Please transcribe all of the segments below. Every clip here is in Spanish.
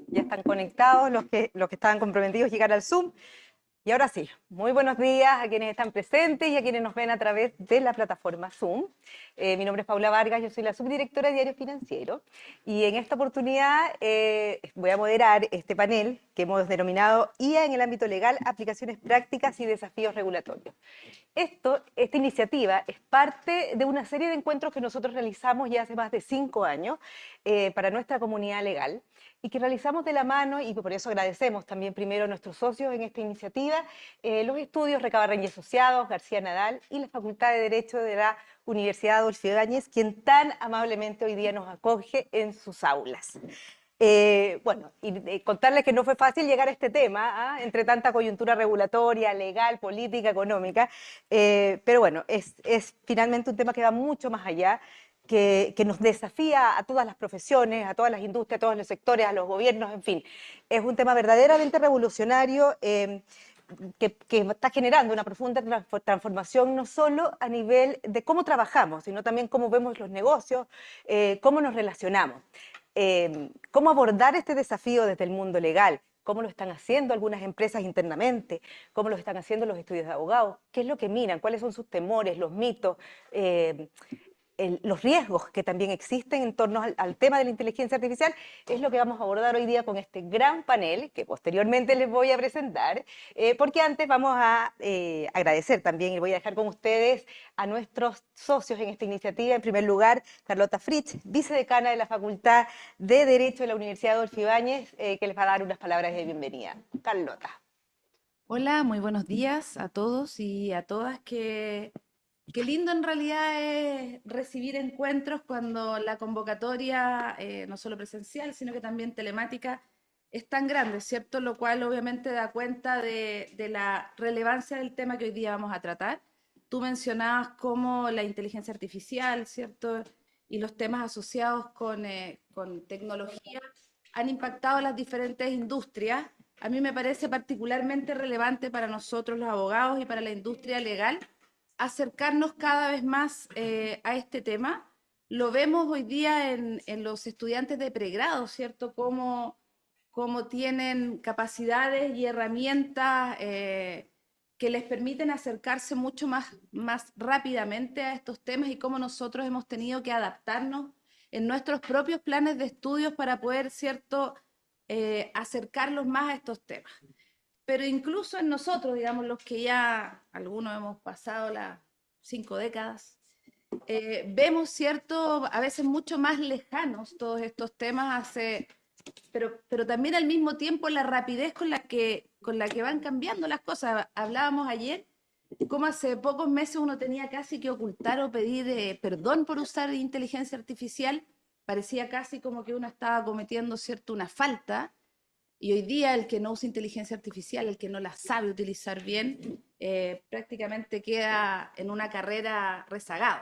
Ya están conectados los que estaban comprometidos a llegar al Zoom. Y ahora sí, muy buenos días a quienes están presentes y a quienes nos ven a través de la plataforma Zoom. Mi nombre es Paula Vargas, yo soy la subdirectora de Diario Financiero y en esta oportunidad voy a moderar este panel que hemos denominado IA en el ámbito legal, aplicaciones prácticas y desafíos regulatorios. Esta iniciativa es parte de una serie de encuentros que nosotros realizamos ya hace más de 5 años para nuestra comunidad legal y que realizamos de la mano, y por eso agradecemos también primero a nuestros socios en esta iniciativa, los estudios Recabarren y Asociados, García Nadal y la Facultad de Derecho de la Universidad Adolfo Ibáñez, quien tan amablemente hoy día nos acoge en sus aulas. Bueno, y contarles que no fue fácil llegar a este tema, entre tanta coyuntura regulatoria, legal, política, económica, pero bueno, es finalmente un tema que va mucho más allá, que nos desafía a todas las profesiones, a todas las industrias, a todos los sectores, a los gobiernos, en fin. Es un tema verdaderamente revolucionario que está generando una profunda transformación no solo a nivel de cómo trabajamos, sino también cómo vemos los negocios, cómo nos relacionamos. Cómo abordar este desafío desde el mundo legal, cómo lo están haciendo algunas empresas internamente, cómo lo están haciendo los estudios de abogados, qué es lo que miran, cuáles son sus temores, los mitos, los riesgos que también existen en torno al tema de la inteligencia artificial, es lo que vamos a abordar hoy día con este gran panel que posteriormente les voy a presentar, porque antes vamos a agradecer también y voy a dejar con ustedes a nuestros socios en esta iniciativa. En primer lugar, Carlota Fritsch, vicedecana de la Facultad de Derecho de la Universidad Adolfo Ibáñez, que les va a dar unas palabras de bienvenida. Carlota. Hola, muy buenos días a todos y a todas. Qué lindo en realidad es recibir encuentros cuando la convocatoria, no solo presencial, sino que también telemática, es tan grande, ¿cierto? Lo cual obviamente da cuenta de la relevancia del tema que hoy día vamos a tratar. Tú mencionabas cómo la inteligencia artificial, ¿cierto? Y los temas asociados con tecnología han impactado las diferentes industrias. A mí me parece particularmente relevante para nosotros los abogados y para la industria legal acercarnos cada vez más a este tema. Lo vemos hoy día en los estudiantes de pregrado, ¿cierto? Cómo tienen capacidades y herramientas que les permiten acercarse mucho más rápidamente a estos temas y cómo nosotros hemos tenido que adaptarnos en nuestros propios planes de estudios para poder, ¿cierto?, acercarlos más a estos temas. Pero incluso en nosotros, digamos, los que ya algunos hemos pasado las 5 décadas, vemos, ¿cierto?, a veces mucho más lejanos todos estos temas, pero también al mismo tiempo la rapidez con la que van cambiando las cosas. Hablábamos ayer cómo hace pocos meses uno tenía casi que ocultar o pedir perdón por usar inteligencia artificial, parecía casi como que uno estaba cometiendo, ¿cierto?, una falta, y hoy día el que no usa inteligencia artificial, el que no la sabe utilizar bien, prácticamente queda en una carrera rezagado.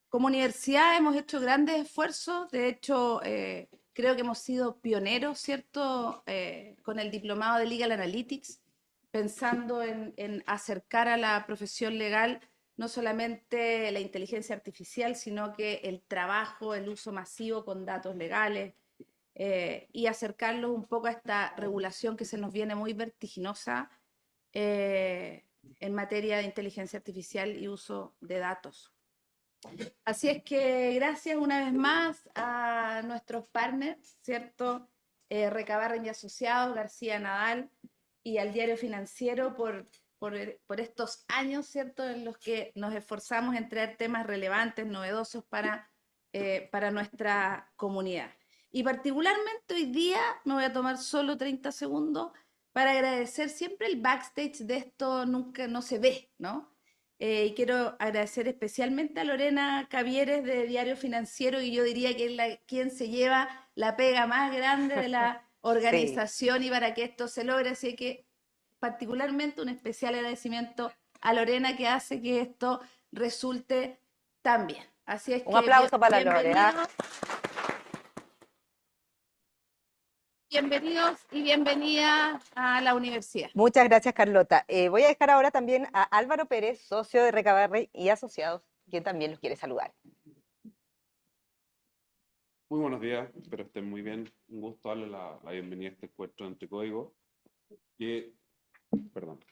Como universidad hemos hecho grandes esfuerzos, de hecho creo que hemos sido pioneros, ¿cierto?, con el diplomado de Legal Analytics, pensando en acercar a la profesión legal no solamente la inteligencia artificial, sino que el trabajo, el uso masivo con datos legales, y acercarlos un poco a esta regulación que se nos viene muy vertiginosa eh, en materia de inteligencia artificial y uso de datos. Así es que gracias una vez más a nuestros partners, ¿cierto? Recabarren y Asociados, García Nadal y al Diario Financiero por estos años, ¿cierto?, en los que nos esforzamos en traer temas relevantes, novedosos para nuestra comunidad. Y particularmente hoy día me voy a tomar solo 30 segundos para agradecer siempre el backstage de esto, nunca no se ve, ¿no? Y quiero agradecer especialmente a Lorena Cavieres de Diario Financiero, y yo diría que es quien se lleva la pega más grande de la Sí. organización y para que esto se logre. Así que particularmente un especial agradecimiento a Lorena, que hace que esto resulte tan bien. Así es Un que aplauso para Lore, ¿ah? bienvenidos, bienvenidos y bienvenidas a la universidad. Muchas gracias, Carlota. Voy a dejar ahora también a Álvaro Pérez, socio de Recabarre y Asociados, quien también los quiere saludar. Muy buenos días, espero estén muy bien. Un gusto darle la bienvenida a este encuentro entre código que,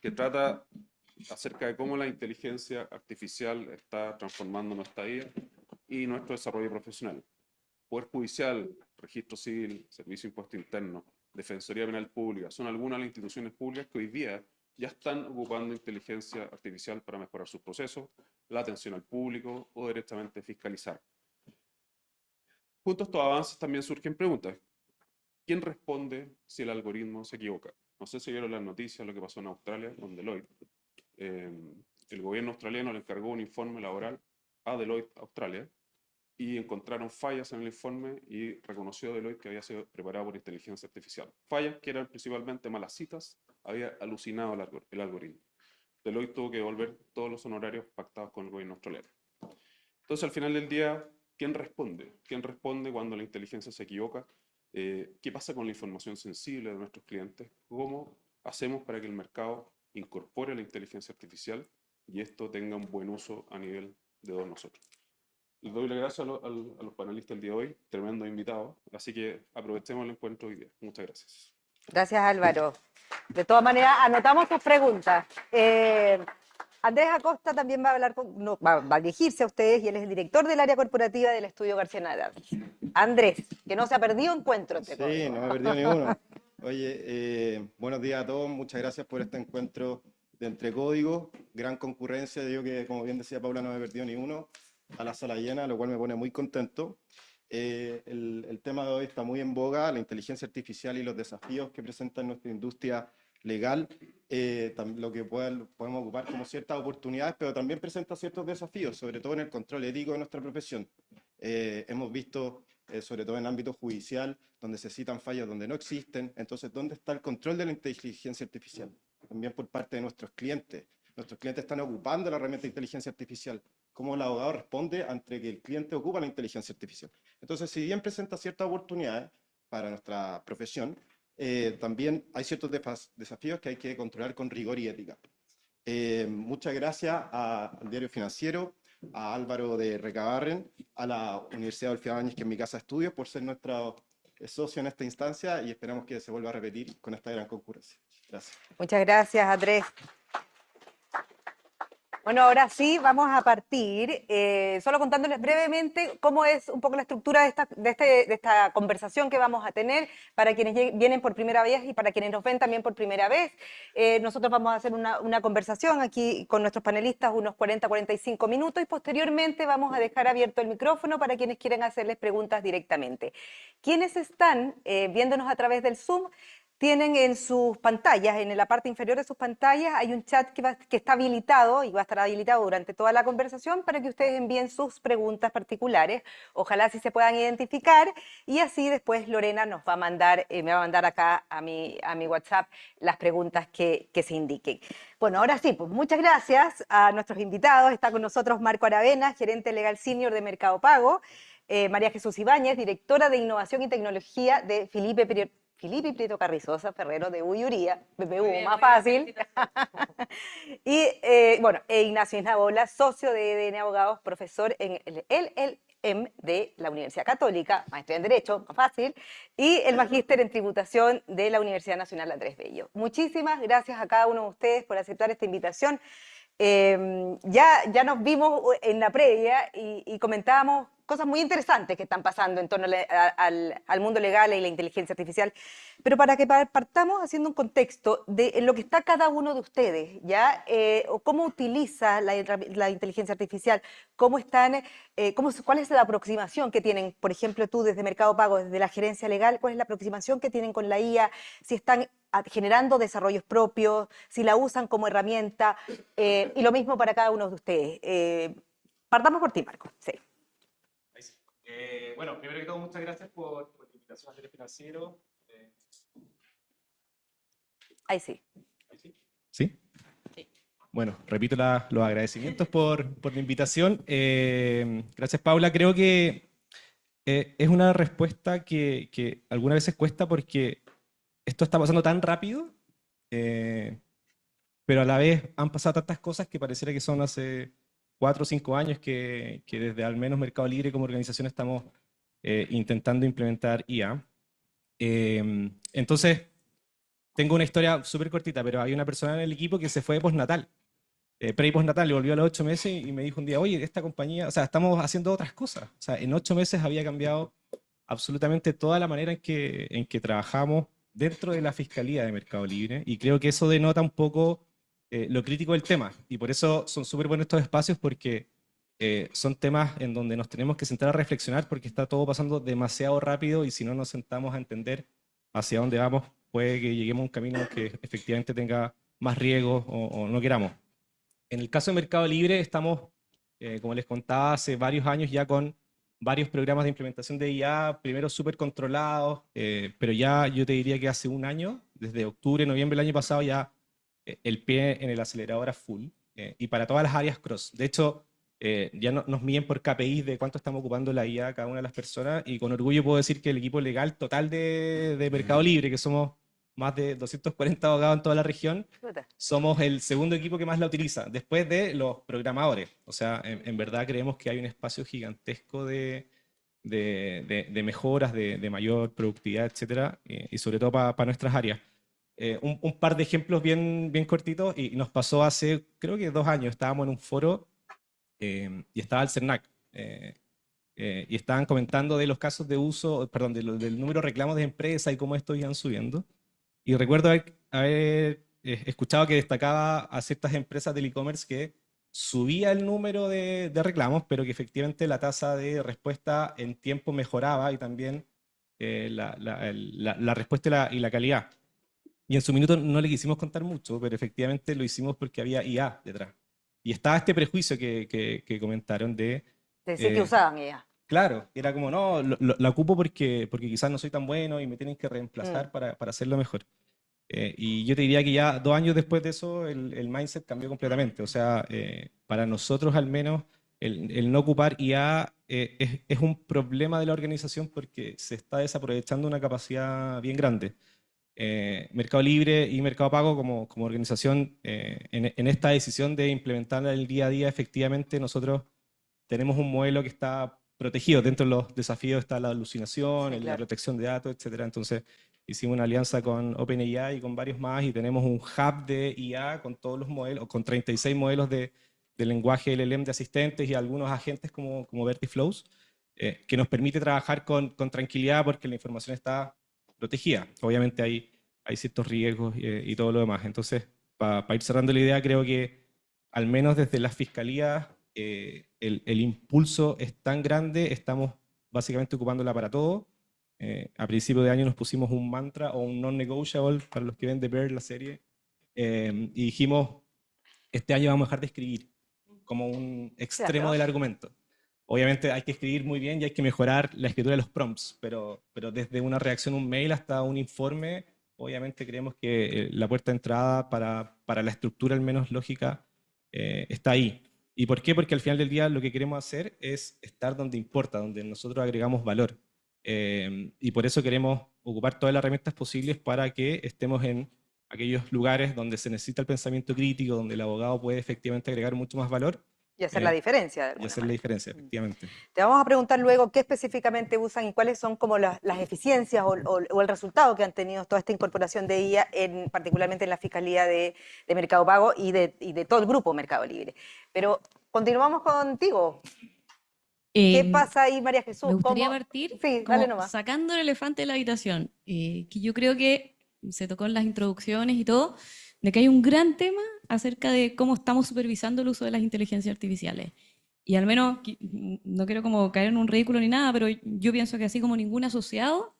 que trata acerca de cómo la inteligencia artificial está transformando nuestra vida y nuestro desarrollo profesional. Poder Judicial, Registro Civil, Servicio de Impuesto Interno, Defensoría Penal Pública, son algunas de las instituciones públicas que hoy día ya están ocupando inteligencia artificial para mejorar sus procesos, la atención al público o directamente fiscalizar. Junto a estos avances también surgen preguntas. ¿Quién responde si el algoritmo se equivoca? No sé si vieron las noticias, lo que pasó en Australia con Deloitte. El gobierno australiano le encargó un informe laboral a Deloitte Australia y encontraron fallas en el informe y reconoció Deloitte que había sido preparado por inteligencia artificial. Fallas que eran principalmente malas citas, había alucinado el algoritmo. Deloitte tuvo que devolver todos los honorarios pactados con el gobierno australiano. Entonces, al final del día, ¿quién responde? ¿Quién responde cuando la inteligencia se equivoca? ¿Qué pasa con la información sensible de nuestros clientes? ¿Cómo hacemos para que el mercado incorpore la inteligencia artificial y esto tenga un buen uso a nivel de todos nosotros? Les doy las gracias a los panelistas el día de hoy, tremendo invitado, así que aprovechemos el encuentro hoy día. Muchas gracias. Gracias, Álvaro. De todas maneras, anotamos tus preguntas. Andrés Acosta también va a hablar va a dirigirse a ustedes y él es el director del área corporativa del estudio García Nadal. Andrés, que no se ha perdido encuentro entre todos. Sí, no me he perdido ninguno. Oye, buenos días a todos, muchas gracias por este encuentro de Entre Códigos, gran concurrencia, digo que como bien decía Paula no me he perdido ninguno, a la sala llena, lo cual me pone muy contento. El tema de hoy está muy en boga, la inteligencia artificial y los desafíos que presenta nuestra industria legal, lo que podemos ocupar como ciertas oportunidades, pero también presenta ciertos desafíos, sobre todo en el control ético de nuestra profesión. Hemos visto, sobre todo en ámbito judicial, donde se citan fallos donde no existen. Entonces, ¿dónde está el control de la inteligencia artificial? También por parte de nuestros clientes. Nuestros clientes están ocupando la herramienta de inteligencia artificial. ¿Cómo el abogado responde ante que el cliente ocupa la inteligencia artificial? Entonces, si bien presenta ciertas oportunidades para nuestra profesión, también hay ciertos desafíos que hay que controlar con rigor y ética. Muchas gracias al Diario Financiero, a Álvaro de Recabarren, a la Universidad Adolfo Ibáñez, que es mi casa de estudios, por ser nuestro socio en esta instancia y esperamos que se vuelva a repetir con esta gran concurrencia. Gracias. Muchas gracias, Andrés. Bueno, ahora sí, vamos a partir, solo contándoles brevemente cómo es un poco la estructura de esta conversación que vamos a tener para quienes vienen por primera vez y para quienes nos ven también por primera vez. Nosotros vamos a hacer una conversación aquí con nuestros panelistas unos 40-45 minutos y posteriormente vamos a dejar abierto el micrófono para quienes quieran hacerles preguntas directamente. Quienes están viéndonos a través del Zoom, tienen en sus pantallas, en la parte inferior de sus pantallas, hay un chat que está habilitado y va a estar habilitado durante toda la conversación para que ustedes envíen sus preguntas particulares. Ojalá sí se puedan identificar y así después Lorena nos va a mandar, me va a mandar acá a mi WhatsApp las preguntas que se indiquen. Bueno, ahora sí, pues muchas gracias a nuestros invitados. Está con nosotros Marco Aravena, gerente legal senior de Mercado Pago, María Jesús Ibáñez, directora de Innovación y Tecnología de Felipe Prieto Carrizosa Ferrero de Uyuría, BPU, más fácil. Y bueno, Ignacio Isnabola, socio de EDN Abogados, profesor en el LLM de la Universidad Católica, maestría en Derecho, más fácil, y el magíster en Tributación de la Universidad Nacional Andrés Bello. Muchísimas gracias a cada uno de ustedes por aceptar esta invitación. Ya nos vimos en la previa y comentábamos cosas muy interesantes que están pasando en torno al mundo legal y la inteligencia artificial, pero para que partamos haciendo un contexto de en lo que está cada uno de ustedes, ¿ya? O cómo utiliza la inteligencia artificial, cuál es la aproximación que tienen, por ejemplo, tú desde Mercado Pago, desde la gerencia legal, cuál es la aproximación que tienen con la IA, si están generando desarrollos propios, si la usan como herramienta, y lo mismo para cada uno de ustedes. Partamos por ti, Marco. Sí. Bueno, primero que todo, muchas gracias por la invitación al Diario Financiero. Ahí sí. ¿Ahí sí? ¿Sí? Sí. Bueno, repito los agradecimientos por la invitación. Gracias, Paula. Creo que es una respuesta que algunas veces cuesta porque esto está pasando tan rápido, pero a la vez han pasado tantas cosas que pareciera que son hace 4 o 5 años que desde al menos Mercado Libre como organización estamos intentando implementar IA. Entonces, tengo una historia súper cortita, pero hay una persona en el equipo que se fue de postnatal, pre y postnatal, le volvió a los 8 meses y me dijo un día, oye, esta compañía, o sea, estamos haciendo otras cosas. O sea, en 8 meses había cambiado absolutamente toda la manera en que trabajamos dentro de la Fiscalía de Mercado Libre, y creo que eso denota un poco lo crítico del tema, y por eso son súper buenos estos espacios, porque son temas en donde nos tenemos que sentar a reflexionar, porque está todo pasando demasiado rápido, y si no nos sentamos a entender hacia dónde vamos, puede que lleguemos a un camino que efectivamente tenga más riesgos o no queramos. En el caso de Mercado Libre estamos, como les contaba, hace varios años ya con varios programas de implementación de IA, primero súper controlados, pero ya yo te diría que hace un año, desde octubre, noviembre del año pasado, ya el pie en el acelerador a full, y para todas las áreas cross. De hecho, ya nos miden por KPIs de cuánto estamos ocupando la IA cada una de las personas, y con orgullo puedo decir que el equipo legal total de Mercado Libre, que somos más de 240 abogados en toda la región, Chuta. somos el segundo equipo que más la utiliza, después de los programadores. O sea, en verdad creemos que hay un espacio gigantesco de mejoras, de mayor productividad, etcétera, y sobre todo para nuestras áreas. Un par de ejemplos bien, bien cortitos, y nos pasó hace, creo que 2 años, estábamos en un foro y estaba el CERNAC, y estaban comentando de los casos de uso, perdón, del número de reclamos de empresas y cómo estos iban subiendo. Y recuerdo haber escuchado que destacaba a ciertas empresas del e-commerce que subía el número de reclamos, pero que efectivamente la tasa de respuesta en tiempo mejoraba, y también la respuesta y la calidad. Y en su minuto no le quisimos contar mucho, pero efectivamente lo hicimos porque había IA detrás. Y estaba este prejuicio que comentaron de... Decir que eh, usaban ella. Claro, era como, no, la ocupo porque quizás no soy tan bueno y me tienen que Mm. reemplazar para hacerlo mejor. Y yo te diría que ya 2 años después de eso, el mindset cambió completamente. O sea, para nosotros al menos, el no ocupar IA es un problema de la organización, porque se está desaprovechando una capacidad bien grande. Mercado Libre y Mercado Pago como organización, en esta decisión de implementarla en el día a día, efectivamente nosotros tenemos un modelo que está protegido. Dentro de los desafíos está la alucinación, Sí, la claro. protección de datos, etcétera. Entonces, hicimos una alianza con OpenAI y con varios más, y tenemos un hub de IA con todos los modelos, con 36 modelos de lenguaje LLM de asistentes y algunos agentes como Vertiflows, que nos permite trabajar con tranquilidad, porque la información está protegida. Obviamente hay ciertos riesgos y todo lo demás. Entonces, para ir cerrando la idea, creo que al menos desde las fiscalías, el impulso es tan grande, estamos básicamente ocupándola para todo. A principio de año nos pusimos un mantra o un non-negotiable para los que ven The Bear, la serie, y dijimos, este año vamos a dejar de escribir, como un extremo Claro. del argumento. Obviamente hay que escribir muy bien y hay que mejorar la escritura de los prompts, pero desde una reacción, un mail, hasta un informe, obviamente creemos que la puerta de entrada para la estructura al menos lógica está ahí. ¿Y por qué? Porque al final del día lo que queremos hacer es estar donde importa, donde nosotros agregamos valor. Y por eso queremos ocupar todas las herramientas posibles para que estemos en aquellos lugares donde se necesita el pensamiento crítico, donde el abogado puede efectivamente agregar mucho más valor Y hacer la diferencia de y alguna hacer la manera. diferencia, efectivamente. Te vamos a preguntar luego qué específicamente usan y cuáles son como las eficiencias o el resultado que han tenido toda esta incorporación de IA, particularmente en la Fiscalía de Mercado Pago y de todo el grupo Mercado Libre. Pero continuamos contigo. ¿Qué pasa ahí, María Jesús? Me gustaría ¿Cómo? partir Sí, como dale nomás. sacando el elefante de la habitación, que yo creo que se tocó en las introducciones y todo, de que hay un gran tema acerca de cómo estamos supervisando el uso de las inteligencias artificiales. Y al menos, no quiero como caer en un ridículo ni nada, pero yo pienso que así como ningún asociado,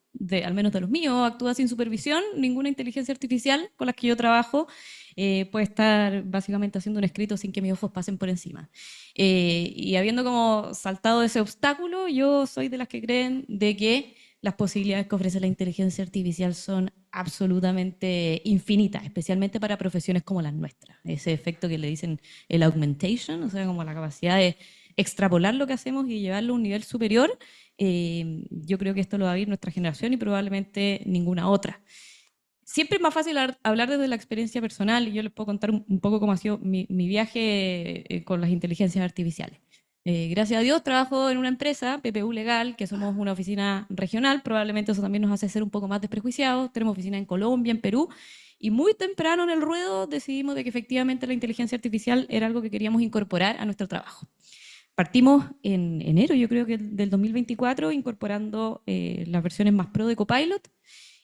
al menos de los míos, actúa sin supervisión, ninguna inteligencia artificial con la que yo trabajo puede estar básicamente haciendo un escrito sin que mis ojos pasen por encima. Y habiendo como saltado ese obstáculo, yo soy de las que creen de que las posibilidades que ofrece la inteligencia artificial son absolutamente infinitas, especialmente para profesiones como las nuestras. Ese efecto que le dicen el augmentation, o sea, como la capacidad de extrapolar lo que hacemos y llevarlo a un nivel superior, yo creo que esto lo va a vivir nuestra generación y probablemente ninguna otra. Siempre es más fácil hablar desde la experiencia personal, y yo les puedo contar un poco cómo ha sido mi viaje con las inteligencias artificiales. Gracias a Dios trabajo en una empresa, PPU Legal, que somos una oficina regional, probablemente eso también nos hace ser un poco más desprejuiciados. Tenemos oficina en Colombia, en Perú, y muy temprano en el ruedo decidimos de que efectivamente la inteligencia artificial era algo que queríamos incorporar a nuestro trabajo. Partimos en enero, yo creo que del 2024, incorporando las versiones más pro de Copilot,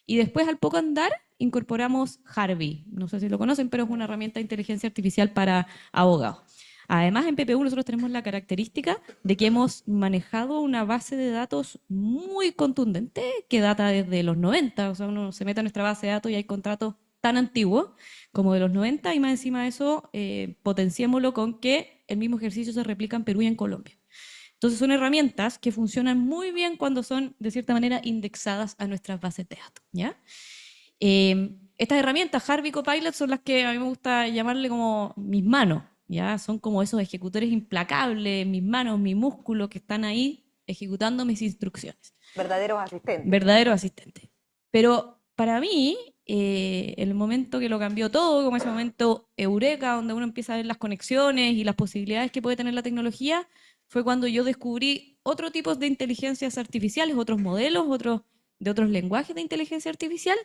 y después al poco andar incorporamos Harvey. No sé si lo conocen, pero es una herramienta de inteligencia artificial para abogados. Además, en PPU nosotros tenemos la característica de que hemos manejado una base de datos muy contundente que data desde los 90. O sea, uno se mete a nuestra base de datos y hay contratos tan antiguos como de los 90, y más encima de eso, potenciémoslo con que el mismo ejercicio se replica en Perú y en Colombia. Entonces son herramientas que funcionan muy bien cuando son, de cierta manera, indexadas a nuestras bases de datos, ¿ya? Estas herramientas, Harvey y Copilot, son las que a mí me gusta llamarle como mis manos, ¿ya? Son como esos ejecutores implacables, mis manos, mis músculos que están ahí ejecutando mis instrucciones. Verdaderos asistentes. Verdadero asistente. Pero para mí, el momento que lo cambió todo, como ese momento eureka, donde uno empieza a ver las conexiones y las posibilidades que puede tener la tecnología, fue cuando yo descubrí otro tipo de inteligencias artificiales, otros modelos, de otros lenguajes de inteligencia artificial,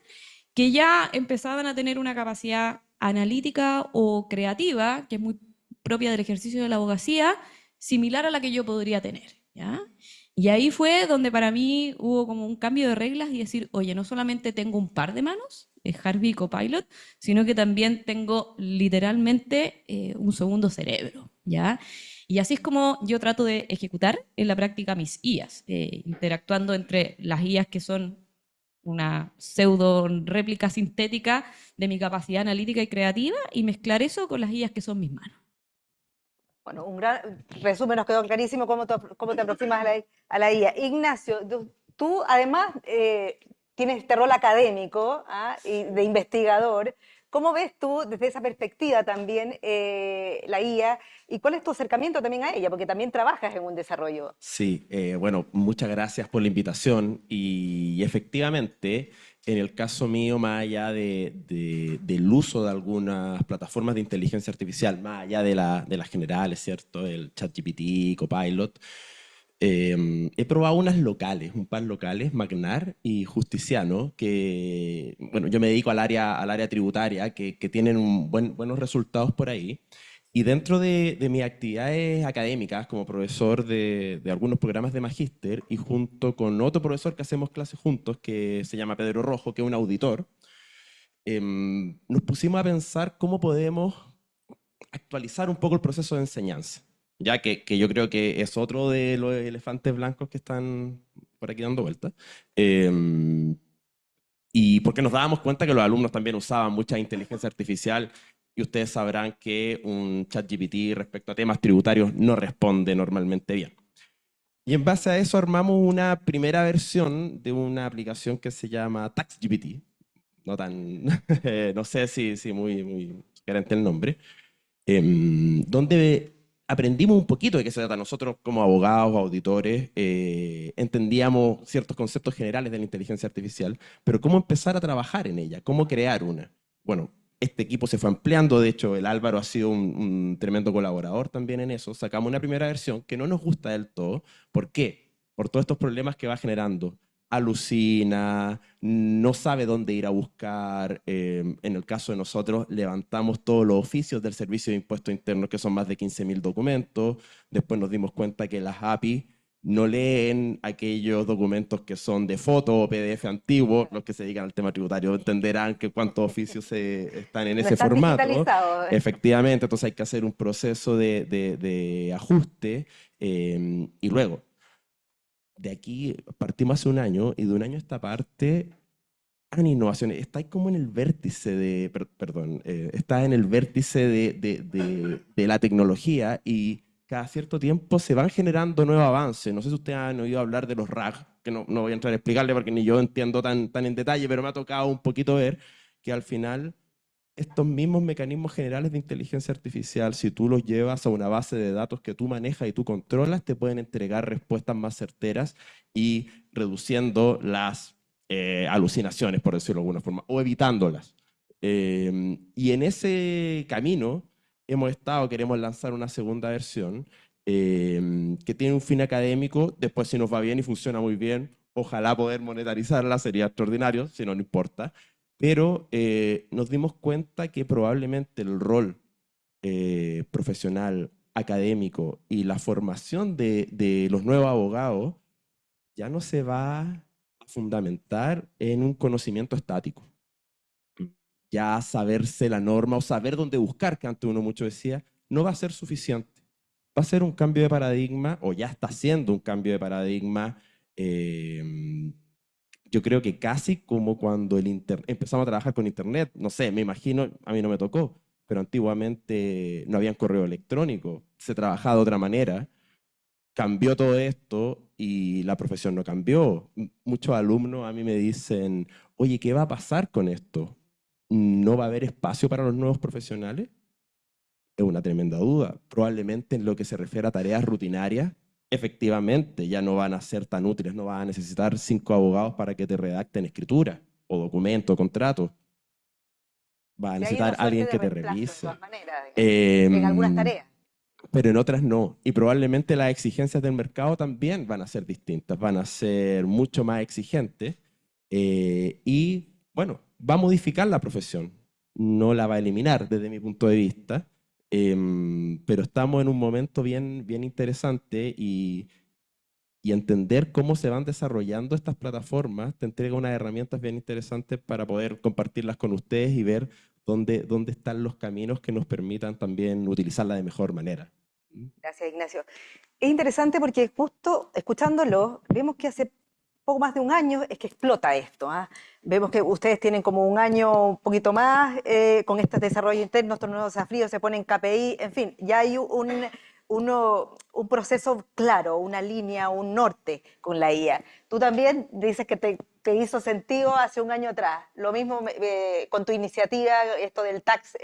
que ya empezaban a tener una capacidad analítica o creativa, que es muy propia del ejercicio de la abogacía, similar a la que yo podría tener, ¿ya? Y ahí fue donde para mí hubo como un cambio de reglas y decir, oye, no solamente tengo un par de manos, Harvey y Copilot, sino que también tengo literalmente un segundo cerebro, ¿ya? Y así es como yo trato de ejecutar en la práctica mis IAs, interactuando entre las IAs que son una pseudo réplica sintética de mi capacidad analítica y creativa, y mezclar eso con las IAs que son mis manos. Bueno, un gran resumen, nos quedó clarísimo cómo te aproximas a la IA. Ignacio, tú además tienes este rol académico, y de investigador. ¿Cómo ves tú desde esa perspectiva también la IA y cuál es tu acercamiento también a ella? Porque también trabajas en un desarrollo. Sí, bueno, muchas gracias por la invitación y efectivamente, en el caso mío, más allá del uso de algunas plataformas de inteligencia artificial, más allá de las generales, ¿cierto? El ChatGPT, Copilot, he probado unas locales, un par locales, Magnar y Justiciano, que, bueno, yo me dedico al área tributaria, que tienen buenos resultados por ahí. Y dentro de mis actividades académicas, como profesor de algunos programas de magíster, y junto con otro profesor que hacemos clases juntos, que se llama Pedro Rojo, que es un auditor, nos pusimos a pensar cómo podemos actualizar un poco el proceso de enseñanza, ya que yo creo que es otro de los elefantes blancos que están por aquí dando vueltas. Y porque nos dábamos cuenta que los alumnos también usaban mucha inteligencia artificial, y ustedes sabrán que un ChatGPT respecto a temas tributarios no responde normalmente bien. Y en base a eso armamos una primera versión de una aplicación que se llama TaxGPT. No tan, no sé si muy sugerente el nombre, donde aprendimos un poquito de qué se trata. Nosotros como abogados o auditores entendíamos ciertos conceptos generales de la inteligencia artificial, pero cómo empezar a trabajar en ella, cómo crear una. Bueno, este equipo se fue ampliando, de hecho el Álvaro ha sido un tremendo colaborador también en eso. Sacamos una primera versión que no nos gusta del todo. ¿Por qué? Por todos estos problemas que va generando. Alucina, no sabe dónde ir a buscar. En el caso de nosotros, levantamos todos los oficios del Servicio de Impuestos Internos, que son más de 15.000 documentos. Después nos dimos cuenta que las API no leen aquellos documentos que son de foto o PDF antiguos. Los que se dedican al tema tributario entenderán que cuántos oficios están en No ese están formato. digitalizados. Efectivamente, entonces hay que hacer un proceso de ajuste, y luego de aquí partimos hace un año, y de un año a esta parte han innovaciones. Está como en el vértice está en el vértice de la tecnología, y cada cierto tiempo se van generando nuevos avances. No sé si ustedes han oído hablar de los RAG, que no voy a entrar a explicarle porque ni yo entiendo tan en detalle, pero me ha tocado un poquito ver que al final estos mismos mecanismos generales de inteligencia artificial, si tú los llevas a una base de datos que tú manejas y tú controlas, te pueden entregar respuestas más certeras y reduciendo las alucinaciones, por decirlo de alguna forma, o evitándolas. Y en ese camino queremos lanzar una segunda versión que tiene un fin académico. Después, si nos va bien y funciona muy bien, ojalá poder monetarizarla, sería extraordinario, si no, no importa. Pero nos dimos cuenta que probablemente el rol profesional, académico y la formación de los nuevos abogados ya no se va a fundamentar en un conocimiento estático. Ya saberse la norma o saber dónde buscar, que antes uno mucho decía, no va a ser suficiente. Va a ser un cambio de paradigma, o ya está siendo un cambio de paradigma. Yo creo que casi como cuando empezamos a trabajar con Internet. No sé, me imagino, a mí no me tocó, pero antiguamente no había correo electrónico, se trabajaba de otra manera. Cambió todo esto y la profesión no cambió. Muchos alumnos a mí me dicen, oye, ¿qué va a pasar con esto? ¿No va a haber espacio para los nuevos profesionales? Es una tremenda duda. Probablemente en lo que se refiere a tareas rutinarias, efectivamente ya no van a ser tan útiles, no vas a necesitar 5 abogados para que te redacten escritura o documento o contrato. Vas a Y hay una necesitar a suerte alguien de que te reemplazo, de revise. todas maneras, digamos, en algunas tareas. Pero en otras no. Y probablemente las exigencias del mercado también van a ser distintas, van a ser mucho más exigentes. Y bueno, va a modificar la profesión, no la va a eliminar desde mi punto de vista. Pero estamos en un momento bien, bien interesante y entender cómo se van desarrollando estas plataformas te entrega unas herramientas bien interesantes para poder compartirlas con ustedes y ver dónde están los caminos que nos permitan también utilizarla de mejor manera. Gracias, Ignacio. Es interesante porque justo escuchándolo, vemos que hace poco más de un año es que explota esto. ¿Ah? Vemos que ustedes tienen como un año un poquito más con este desarrollo interno, estos nuevos desafíos, se ponen KPI, en fin, ya hay un proceso claro, una línea, un norte con la IA. Tú también dices que te hizo sentido hace un año atrás. Lo mismo con tu iniciativa, esto del Tax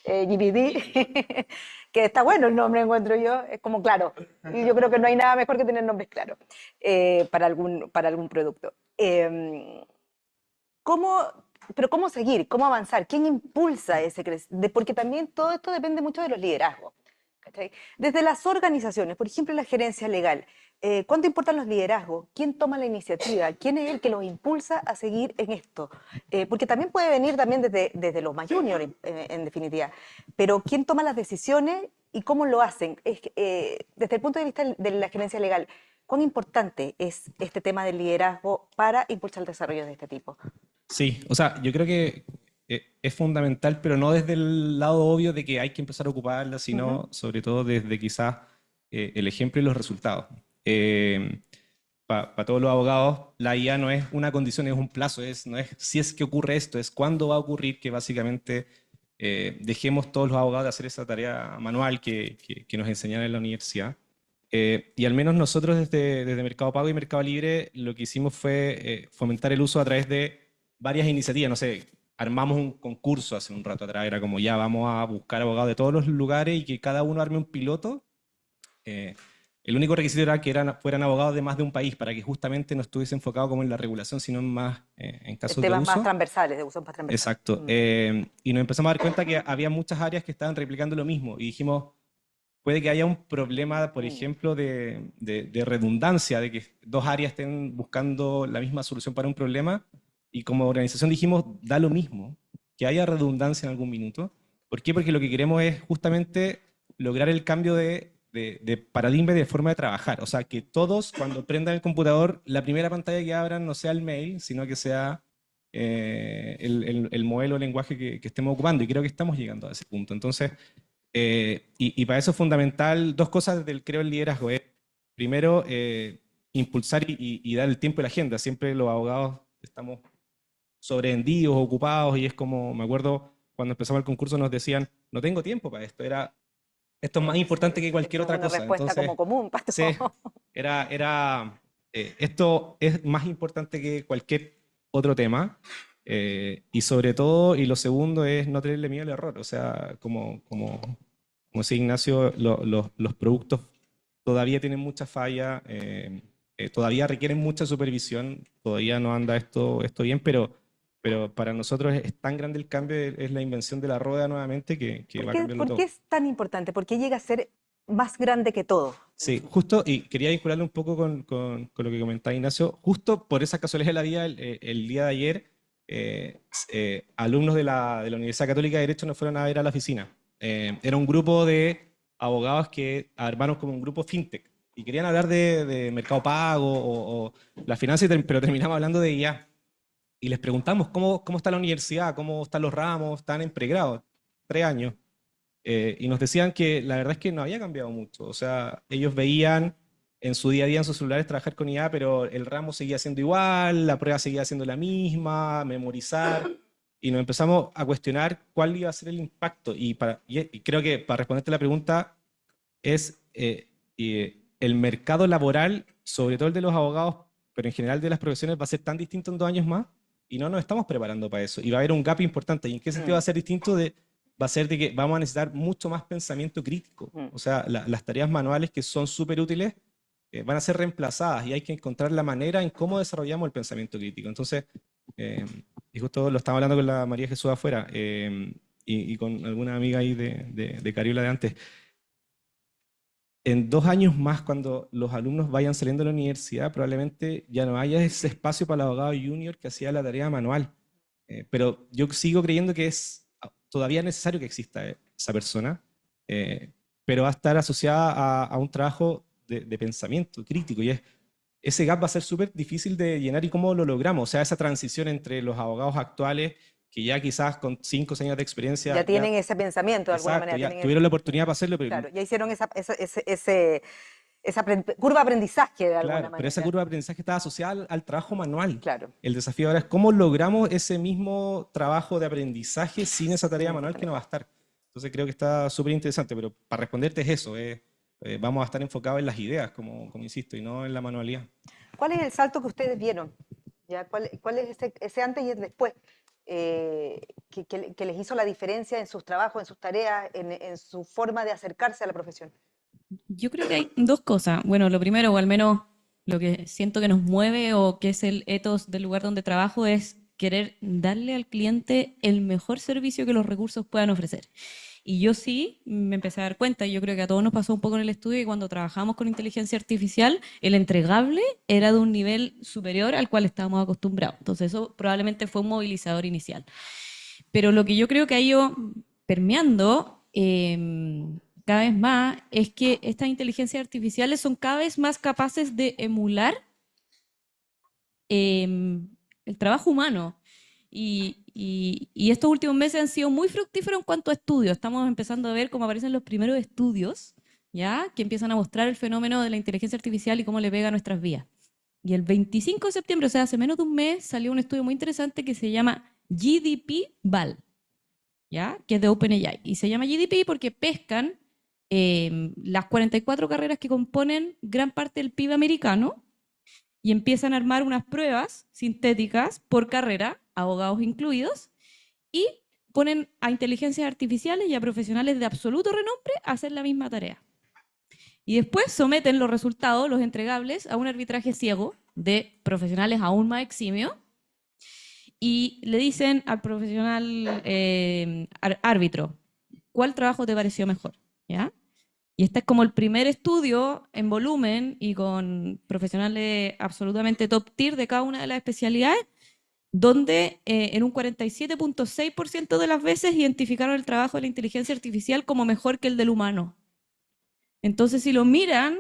GPT, que está bueno el nombre, encuentro yo, es como claro. Y yo creo que no hay nada mejor que tener nombres claros para algún producto. Pero ¿cómo seguir? ¿Cómo avanzar? ¿Quién impulsa ese crecimiento? Porque también todo esto depende mucho de los liderazgos. ¿Cachai? Desde las organizaciones, por ejemplo, la gerencia legal, ¿cuánto importan los liderazgos? ¿Quién toma la iniciativa? ¿Quién es el que los impulsa a seguir en esto? Porque también puede venir también desde los más juniors, en definitiva. Pero ¿quién toma las decisiones y cómo lo hacen? Desde el punto de vista de la gerencia legal, ¿cuán importante es este tema del liderazgo para impulsar el desarrollo de este tipo? Sí, o sea, yo creo que es fundamental, pero no desde el lado obvio de que hay que empezar a ocuparla, sino sobre todo desde quizás el ejemplo y los resultados. Para todos los abogados, la IA no es una condición, es un plazo, no es si es que ocurre esto, es cuándo va a ocurrir que básicamente dejemos todos los abogados de hacer esa tarea manual que nos enseñan en la universidad. Y al menos nosotros desde Mercado Pago y Mercado Libre lo que hicimos fue fomentar el uso a través de varias iniciativas. No sé, armamos un concurso hace un rato atrás, era como ya vamos a buscar abogados de todos los lugares y que cada uno arme un piloto. El único requisito era que fueran abogados de más de un país para que justamente no estuviese enfocado como en la regulación, sino más en casos de Temas uso. más transversales, de uso más transversal. Exacto. Y nos empezamos a dar cuenta que había muchas áreas que estaban replicando lo mismo y dijimos, puede que haya un problema, por ejemplo, de redundancia, de que dos áreas estén buscando la misma solución para un problema y como organización dijimos, da lo mismo, que haya redundancia en algún minuto. ¿Por qué? Porque lo que queremos es justamente lograr el cambio de paradigma y de forma de trabajar. O sea, que todos cuando prendan el computador, la primera pantalla que abran no sea el mail, sino que sea el modelo de lenguaje que estemos ocupando. Y creo que estamos llegando a ese punto. Entonces, y para eso es fundamental dos cosas creo, el liderazgo. Primero, impulsar y dar el tiempo y la agenda. Siempre los abogados estamos sobrevendidos, ocupados, y es como, me acuerdo, cuando empezamos el concurso nos decían, no tengo tiempo para esto, esto es más importante que cualquier otra cosa. Una respuesta Entonces, como común para sí, esto es más importante que cualquier otro tema, y sobre todo, y lo segundo es no tenerle miedo al error. O sea, como decía Ignacio, los productos todavía tienen mucha falla, todavía requieren mucha supervisión, todavía no anda esto bien, pero para nosotros es tan grande el cambio, es la invención de la rueda nuevamente que va a cambiarlo ¿Por todo. qué es tan importante? ¿Por qué llega a ser más grande que todo. Sí, justo, y quería vincularlo un poco con lo que comentaba Ignacio, justo por esa casualidad de la vida, el día de ayer, alumnos de la Universidad Católica de Derecho nos fueron a ver a la oficina. Era un grupo de abogados que armaron como un grupo fintech, y querían hablar de Mercado Pago o las finanzas, pero terminamos hablando de IA. Y les preguntamos cómo está la universidad, cómo están los ramos, están en pregrado, 3 años. Y nos decían que la verdad es que no había cambiado mucho. O sea, ellos veían en su día a día en sus celulares trabajar con IA, pero el ramo seguía siendo igual, la prueba seguía siendo la misma, memorizar. Y nos empezamos a cuestionar cuál iba a ser el impacto. Y creo que para responderte la pregunta es el mercado laboral, sobre todo el de los abogados, pero en general de las profesiones, va a ser tan distinto en 2 años más, y no nos estamos preparando para eso. Y va a haber un gap importante. ¿Y en qué sentido va a ser distinto? Va a ser de que vamos a necesitar mucho más pensamiento crítico. O sea, las tareas manuales que son súper útiles van a ser reemplazadas, y hay que encontrar la manera en cómo desarrollamos el pensamiento crítico. Entonces, y justo lo estaba hablando con la María Jesús afuera, y con alguna amiga ahí de Cariola de antes. En 2 años más, cuando los alumnos vayan saliendo de la universidad, probablemente ya no haya ese espacio para el abogado junior que hacía la tarea manual. Pero yo sigo creyendo que es todavía necesario que exista esa persona, pero va a estar asociada a un trabajo de pensamiento crítico, y ese gap va a ser súper difícil de llenar. ¿Y cómo lo logramos? O sea, esa transición entre los abogados actuales, que ya quizás con 5 o 6 años de experiencia Ya tienen ese pensamiento de alguna exacto, manera. ya tuvieron la oportunidad para hacerlo, pero Claro, ya hicieron esa curva de aprendizaje de alguna claro, manera. pero esa curva de aprendizaje está asociada al trabajo manual. Claro. El desafío ahora es cómo logramos ese mismo trabajo de aprendizaje sin esa tarea Sin esa manual que tarea. no va a estar. Entonces creo que está súper interesante, pero para responderte es eso, vamos a estar enfocados en las ideas, como insisto, y no en la manualidad. ¿Cuál es el salto que ustedes vieron? ¿Ya? ¿Cuál es ese antes y el después que les hizo la diferencia en sus trabajos, en sus tareas, en su forma de acercarse a la profesión? Yo creo que hay 2 cosas. Bueno, lo primero, o al menos lo que siento que nos mueve o que es el ethos del lugar donde trabajo, es querer darle al cliente el mejor servicio que los recursos puedan ofrecer. Y yo sí me empecé a dar cuenta, y yo creo que a todos nos pasó un poco en el estudio, que cuando trabajamos con inteligencia artificial, el entregable era de un nivel superior al cual estábamos acostumbrados. Entonces eso probablemente fue un movilizador inicial. Pero lo que yo creo que ha ido permeando cada vez más es que estas inteligencias artificiales son cada vez más capaces de emular el trabajo humano. Y estos últimos meses han sido muy fructíferos en cuanto a estudios. Estamos empezando a ver cómo aparecen los primeros estudios, ¿ya?, que empiezan a mostrar el fenómeno de la inteligencia artificial y cómo le pega a nuestras vidas. Y el 25 de septiembre, o sea, hace menos de un mes, salió un estudio muy interesante que se llama GDP-Val, ¿ya?, que es de OpenAI. Y se llama GDP porque pescan las 44 carreras que componen gran parte del PIB americano y empiezan a armar unas pruebas sintéticas por carrera, abogados incluidos, y ponen a inteligencias artificiales y a profesionales de absoluto renombre a hacer la misma tarea. Y después someten los resultados, los entregables, a un arbitraje ciego de profesionales aún más eximios, y le dicen al profesional árbitro, ¿cuál trabajo te pareció mejor? ¿Ya? Y este es como el primer estudio en volumen y con profesionales absolutamente top tier de cada una de las especialidades, donde en un 47.6% de las veces identificaron el trabajo de la inteligencia artificial como mejor que el del humano. Entonces, si lo miran,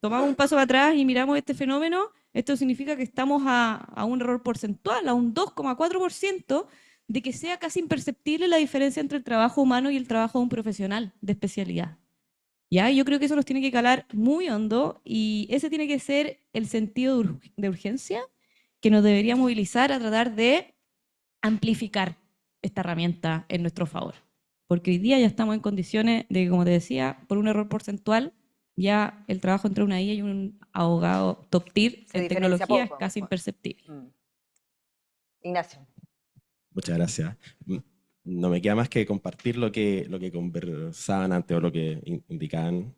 tomamos un paso para atrás y miramos este fenómeno, esto significa que estamos a un error porcentual, a un 2,4%, de que sea casi imperceptible la diferencia entre el trabajo humano y el trabajo de un profesional de especialidad. ¿Ya? Yo creo que eso nos tiene que calar muy hondo, y ese tiene que ser el sentido de urgencia que nos debería movilizar a tratar de amplificar esta herramienta en nuestro favor. Porque hoy día ya estamos en condiciones de que, como te decía, por un error porcentual, ya el trabajo entre una IA y un abogado top tier en tecnología es casi imperceptible. Ignacio. Muchas gracias. No me queda más que compartir lo que conversaban antes o lo que indicaban.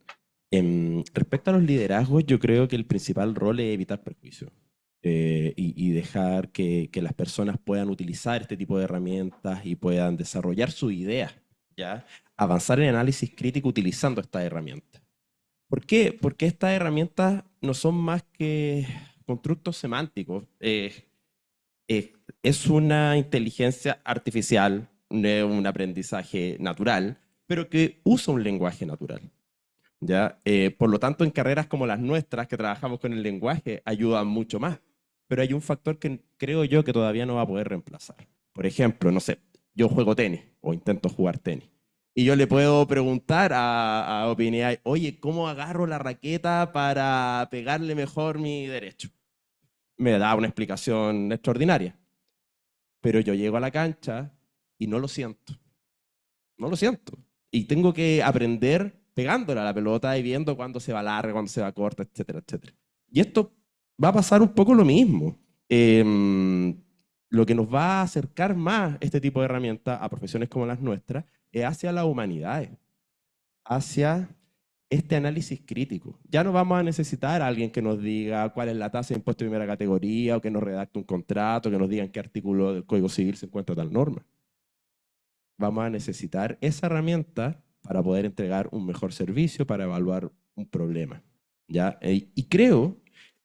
Respecto a los liderazgos, yo creo que el principal rol es evitar prejuicios y dejar que las personas puedan utilizar este tipo de herramientas y puedan desarrollar sus ideas, ¿ya? Avanzar en análisis crítico utilizando estas herramientas. ¿Por qué? Porque estas herramientas no son más que constructos semánticos. Es una inteligencia artificial, un aprendizaje natural, pero que usa un lenguaje natural. ¿Ya? Por lo tanto, en carreras como las nuestras, que trabajamos con el lenguaje, ayudan mucho más. Pero hay un factor que creo yo que todavía no va a poder reemplazar. Por ejemplo, no sé, yo juego tenis o intento jugar tenis. Y yo le puedo preguntar a OpenAI, oye, ¿cómo agarro la raqueta para pegarle mejor mi derecho? Me da una explicación extraordinaria. Pero yo llego a la cancha y no lo siento. No lo siento. Y tengo que aprender pegándole a la pelota y viendo cuándo se va larga, cuándo se va corta, etcétera, etcétera. Y esto va a pasar un poco lo mismo. Lo que nos va a acercar más este tipo de herramientas a profesiones como las nuestras es hacia las humanidades, hacia este análisis crítico. Ya no vamos a necesitar a alguien que nos diga cuál es la tasa de impuesto de primera categoría, o que nos redacte un contrato, que nos diga en qué artículo del Código Civil se encuentra tal norma. Vamos a necesitar esa herramienta para poder entregar un mejor servicio, para evaluar un problema, ¿ya? Y creo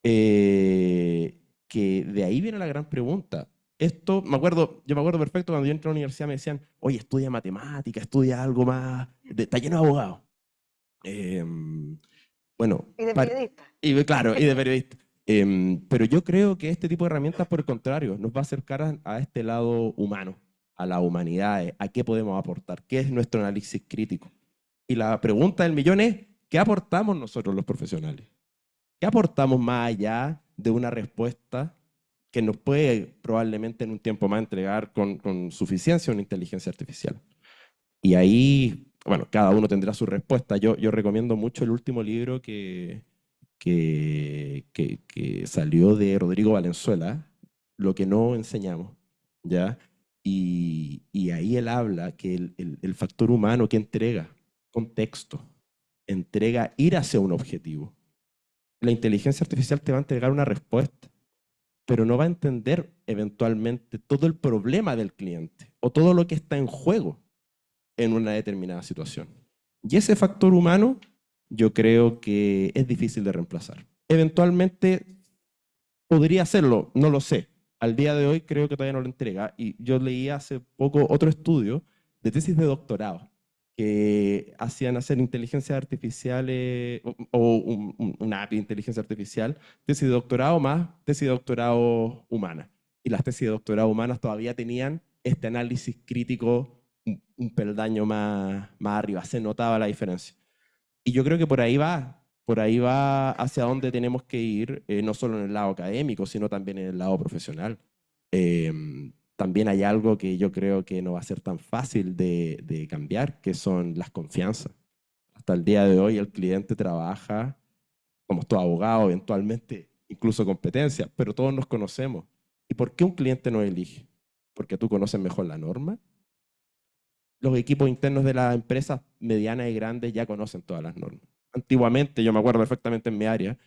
que de ahí viene la gran pregunta. Esto, yo me acuerdo perfecto cuando yo entré a la universidad me decían, oye, estudia matemática, estudia algo más, está lleno de abogados. Bueno, Y de periodista. claro, y de periodista. Pero yo creo que este tipo de herramientas, por el contrario, nos va a acercar a este lado humano, a la humanidad, a qué podemos aportar, qué es nuestro análisis crítico. Y la pregunta del millón es, ¿qué aportamos nosotros los profesionales? ¿Qué aportamos más allá de una respuesta que nos puede probablemente en un tiempo más entregar con suficiencia una inteligencia artificial? Y ahí, bueno, cada uno tendrá su respuesta. Yo recomiendo mucho el último libro que salió de Rodrigo Valenzuela, Lo que no enseñamos, ¿ya? Y ahí él habla que el factor humano que entrega contexto, entrega ir hacia un objetivo. La inteligencia artificial te va a entregar una respuesta, pero no va a entender eventualmente todo el problema del cliente o todo lo que está en juego en una determinada situación. Y ese factor humano yo creo que es difícil de reemplazar. Eventualmente podría hacerlo, no lo sé. Al día de hoy creo que todavía no lo entrega. Y yo leí hace poco otro estudio de tesis de doctorado que hacían hacer inteligencias artificiales o una API de inteligencia artificial, tesis de doctorado más tesis de doctorado humana. Y las tesis de doctorado humanas todavía tenían este análisis crítico un peldaño más arriba, se notaba la diferencia. Y yo creo que por ahí va hacia donde tenemos que ir, no solo en el lado académico, sino también en el lado profesional. También hay algo que yo creo que no va a ser tan fácil de cambiar, que son las confianzas. Hasta el día de hoy el cliente trabaja, como todo abogado, eventualmente incluso competencia, pero todos nos conocemos. ¿Y por qué un cliente nos elige? ¿Porque tú conoces mejor la norma? Los equipos internos de las empresas medianas y grandes ya conocen todas las normas. Antiguamente, yo me acuerdo perfectamente en mi área,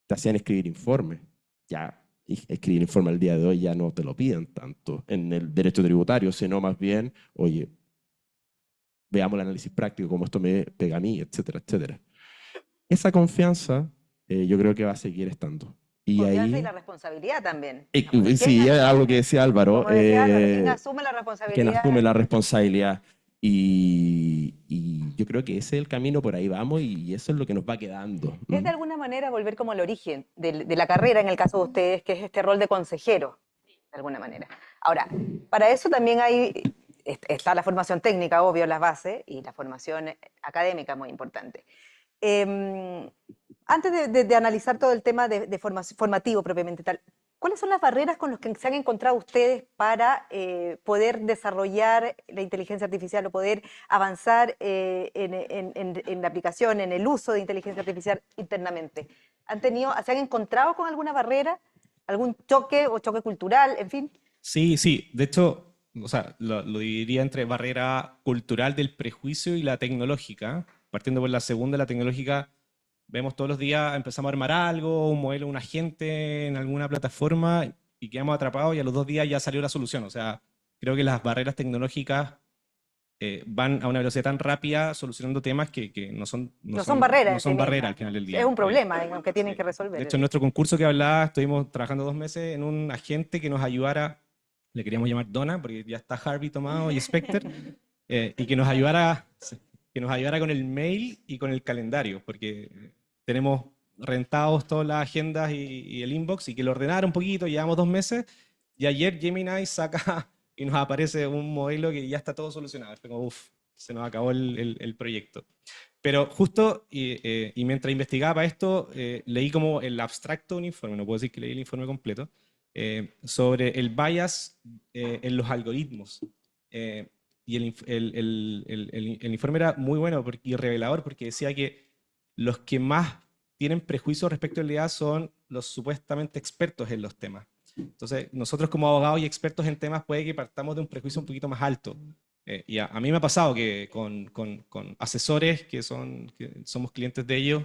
te hacían escribir informes. Ya escribir informe al día de hoy ya no te lo piden tanto en el derecho tributario, sino más bien, oye, veamos el análisis práctico, cómo esto me pega a mí, etcétera, etcétera. Esa confianza yo creo que va a seguir estando. Y Confianza ahí, y la responsabilidad también. sí, es algo que decía Álvaro. Como decía Álvaro, ¿quién asume la Quien responsabilidad? asume la responsabilidad. Y yo creo que ese es el camino, por ahí vamos, y eso es lo que nos va quedando. Es de alguna manera volver como al origen de la carrera, en el caso de ustedes, que es este rol de consejero, de alguna manera. Ahora, para eso también está la formación técnica, obvio, las bases, y la formación académica, muy importante. Antes de analizar todo el tema de formativo propiamente tal, ¿cuáles son las barreras con las que se han encontrado ustedes para poder desarrollar la inteligencia artificial o poder avanzar en la aplicación, en el uso de inteligencia artificial internamente? ¿Se han encontrado con alguna barrera, algún choque o choque cultural, en fin? Sí, sí. De hecho, o sea, lo dividiría entre barrera cultural del prejuicio y la tecnológica. Partiendo por la segunda, la tecnológica, vemos todos los días, empezamos a armar algo, un modelo, un agente en alguna plataforma y quedamos atrapados y a los 2 días ya salió la solución. O sea, creo que las barreras tecnológicas van a una velocidad tan rápida solucionando temas que No son barreras. no son barreras al final del día. Es un problema digamos, que tienen que resolver. De hecho, en nuestro concurso que hablaba, estuvimos trabajando 2 meses en un agente que nos ayudara, le queríamos llamar Donna, porque ya está Harvey tomado y Spectre, y que nos ayudara con el mail y con el calendario, porque tenemos rentados todas las agendas y el inbox, y que lo ordenara un poquito, llevamos 2 meses, y ayer Gemini saca y nos aparece un modelo que ya está todo solucionado. Fue como, uff, se nos acabó el proyecto. Pero justo, y mientras investigaba para esto, leí como el abstracto de un informe, no puedo decir que leí el informe completo, sobre el bias en los algoritmos. Y el informe era muy bueno y revelador porque decía que los que más tienen prejuicios respecto a la realidad son los supuestamente expertos en los temas. Entonces, nosotros como abogados y expertos en temas puede que partamos de un prejuicio un poquito más alto. Y a mí me ha pasado que con asesores que somos clientes de ellos,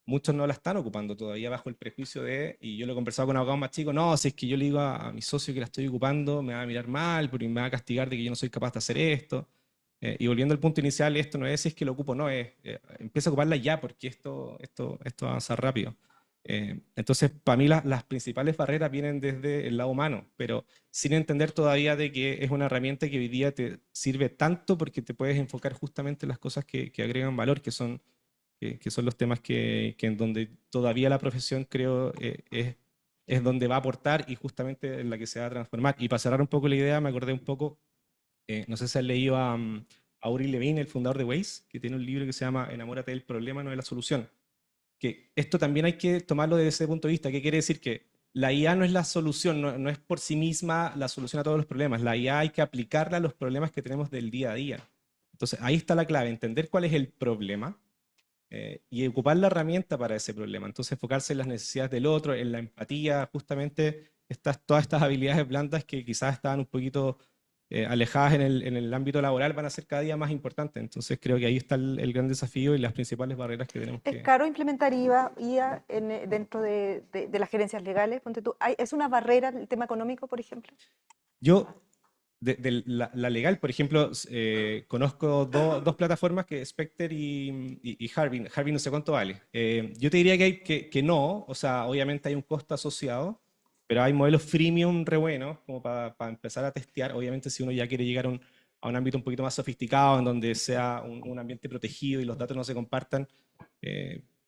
muchos no la están ocupando todavía bajo el prejuicio de, y yo lo he conversado con abogados más chicos, no, si es que yo le digo a mi socio que la estoy ocupando, me va a mirar mal, porque me va a castigar de que yo no soy capaz de hacer esto. Y volviendo al punto inicial, esto no es si es que lo ocupo, no, es empieza a ocuparla ya, porque esto avanza rápido. Entonces, para mí las principales barreras vienen desde el lado humano, pero sin entender todavía de que es una herramienta que hoy día te sirve tanto porque te puedes enfocar justamente en las cosas que agregan valor, que son los temas que en donde todavía la profesión creo es donde va a aportar y justamente en la que se va a transformar. Y para cerrar un poco la idea, me acordé un poco, no sé si has leído a Uri Levine, el fundador de Waze, que tiene un libro que se llama Enamórate del problema, no de la solución. Que esto también hay que tomarlo desde ese punto de vista. ¿Qué quiere decir? Que la IA no es la solución, no es por sí misma la solución a todos los problemas. La IA hay que aplicarla a los problemas que tenemos del día a día. Entonces, ahí está la clave, entender cuál es el problema y ocupar la herramienta para ese problema. Entonces, enfocarse en las necesidades del otro, en la empatía, justamente todas estas habilidades blandas que quizás estaban un poquito alejadas en el ámbito laboral van a ser cada día más importantes. Entonces creo que ahí está el gran desafío y las principales barreras que tenemos ¿Es caro implementar IA dentro de las gerencias legales? Ponte tú, ¿es una barrera el tema económico, por ejemplo? Yo, de la legal, por ejemplo, conozco dos plataformas, que Spectre y Harvey. Harvey no sé cuánto vale. Yo te diría que no, o sea, obviamente hay un costo asociado, pero hay modelos freemium re buenos como para empezar a testear. Obviamente si uno ya quiere llegar a un ámbito un poquito más sofisticado, en donde sea un ambiente protegido y los datos no se compartan,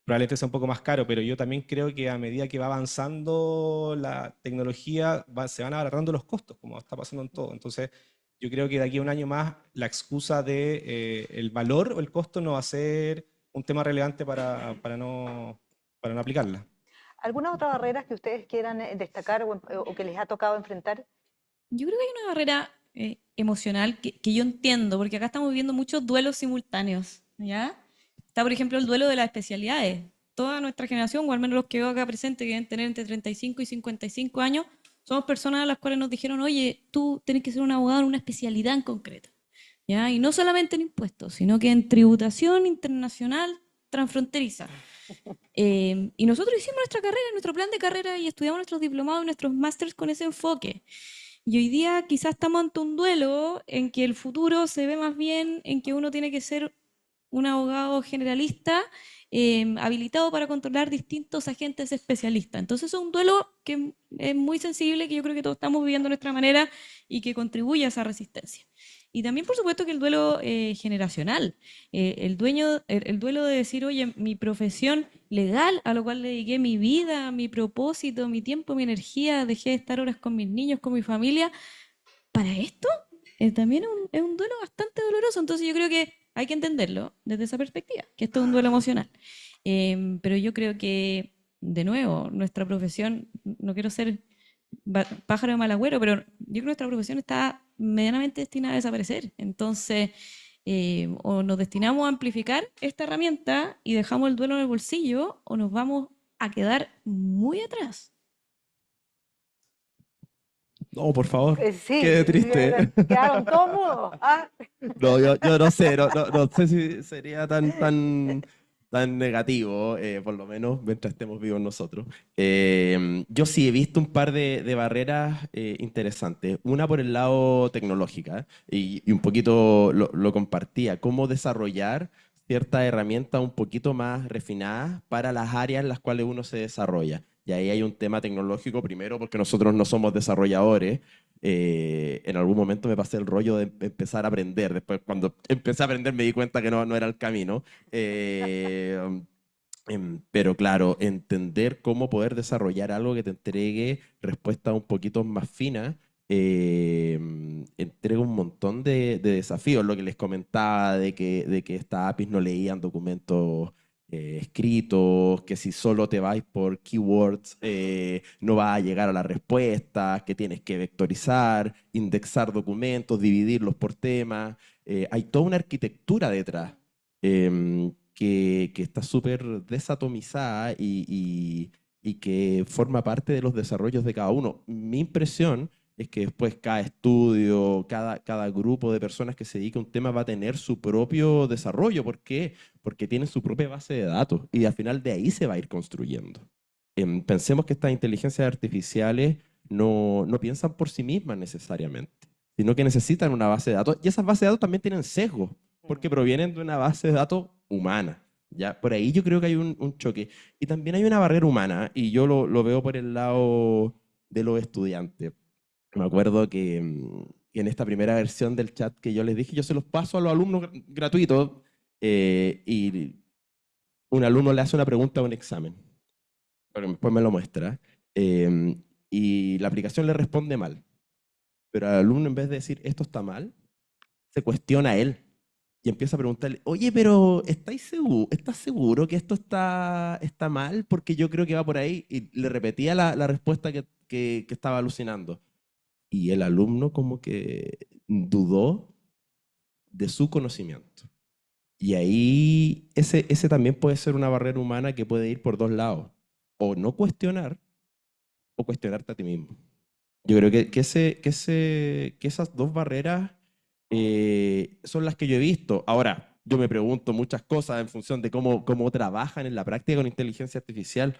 probablemente sea un poco más caro, pero yo también creo que a medida que va avanzando la tecnología, se van abaratando los costos, como está pasando en todo. Entonces yo creo que de aquí a un año más la excusa de el valor o el costo no va a ser un tema relevante para no aplicarla. ¿Alguna otra barrera que ustedes quieran destacar o que les ha tocado enfrentar? Yo creo que hay una barrera emocional que yo entiendo, porque acá estamos viviendo muchos duelos simultáneos, ¿ya? Está, por ejemplo, el duelo de las especialidades. Toda nuestra generación, o al menos los que veo acá presentes, que deben tener entre 35 y 55 años, somos personas a las cuales nos dijeron, oye, tú tienes que ser un abogado en una especialidad en concreto, ¿ya? Y no solamente en impuestos, sino que en tributación internacional transfronteriza. Y nosotros hicimos nuestra carrera, nuestro plan de carrera y estudiamos nuestros diplomados y nuestros másters con ese enfoque. Y hoy día quizás estamos ante un duelo en que el futuro se ve más bien en que uno tiene que ser un abogado generalista habilitado para controlar distintos agentes especialistas. Entonces es un duelo que es muy sensible, que yo creo que todos estamos viviendo de nuestra manera y que contribuye a esa resistencia. Y también, por supuesto, que el duelo generacional, el duelo de decir, oye, mi profesión legal, a lo cual le dediqué mi vida, mi propósito, mi tiempo, mi energía, dejé de estar horas con mis niños, con mi familia, para esto también es un duelo bastante doloroso. Entonces yo creo que hay que entenderlo desde esa perspectiva, que esto es un duelo emocional. Pero yo creo que, de nuevo, nuestra profesión, no quiero ser pájaro de mal agüero, pero yo creo que nuestra profesión está medianamente destinada a desaparecer. Entonces, o nos destinamos a amplificar esta herramienta y dejamos el duelo en el bolsillo, o nos vamos a quedar muy atrás. No, por favor, Sí, qué triste. quedaron todos mudos. No, yo no sé, no sé si sería tan tan negativo, por lo menos mientras estemos vivos nosotros. Yo sí he visto un par de barreras interesantes. Una por el lado tecnológica, y un poquito lo compartía, cómo desarrollar ciertas herramientas un poquito más refinadas para las áreas en las cuales uno se desarrolla. Y ahí hay un tema tecnológico, primero porque nosotros no somos desarrolladores. En algún momento me pasé el rollo de empezar a aprender. Después, cuando empecé a aprender, me di cuenta que no era el camino. Pero claro, entender cómo poder desarrollar algo que te entregue respuestas un poquito más finas, entrega un montón de desafíos. Lo que les comentaba de que estas APIs no leían documentos escritos, que si solo te vais por keywords no vas a llegar a las respuestas, que tienes que vectorizar, indexar documentos, dividirlos por temas. Hay toda una arquitectura detrás que está súper desatomizada y que forma parte de los desarrollos de cada uno. Mi impresión es que después cada estudio, cada grupo de personas que se dedique a un tema va a tener su propio desarrollo. ¿Por qué? Porque tienen su propia base de datos y al final de ahí se va a ir construyendo. Pensemos que estas inteligencias artificiales no piensan por sí mismas necesariamente, sino que necesitan una base de datos y esas bases de datos también tienen sesgos porque provienen de una base de datos humana. ¿Ya? Por ahí yo creo que hay un choque. Y también hay una barrera humana, y yo lo veo por el lado de los estudiantes. Me acuerdo que en esta primera versión del chat que yo les dije, yo se los paso a los alumnos gratuitos, y un alumno le hace una pregunta a un examen, pero después me lo muestra, y la aplicación le responde mal. Pero al alumno, en vez de decir esto está mal, se cuestiona a él y empieza a preguntarle, oye, pero ¿estás seguro que esto está mal? Porque yo creo que va por ahí. Y le repetía la respuesta que estaba alucinando. Y el alumno como que dudó de su conocimiento. Y ahí ese también puede ser una barrera humana que puede ir por dos lados. O no cuestionar, o cuestionarte a ti mismo. Yo creo que esas dos barreras son las que yo he visto. Ahora, yo me pregunto muchas cosas en función de cómo trabajan en la práctica con inteligencia artificial.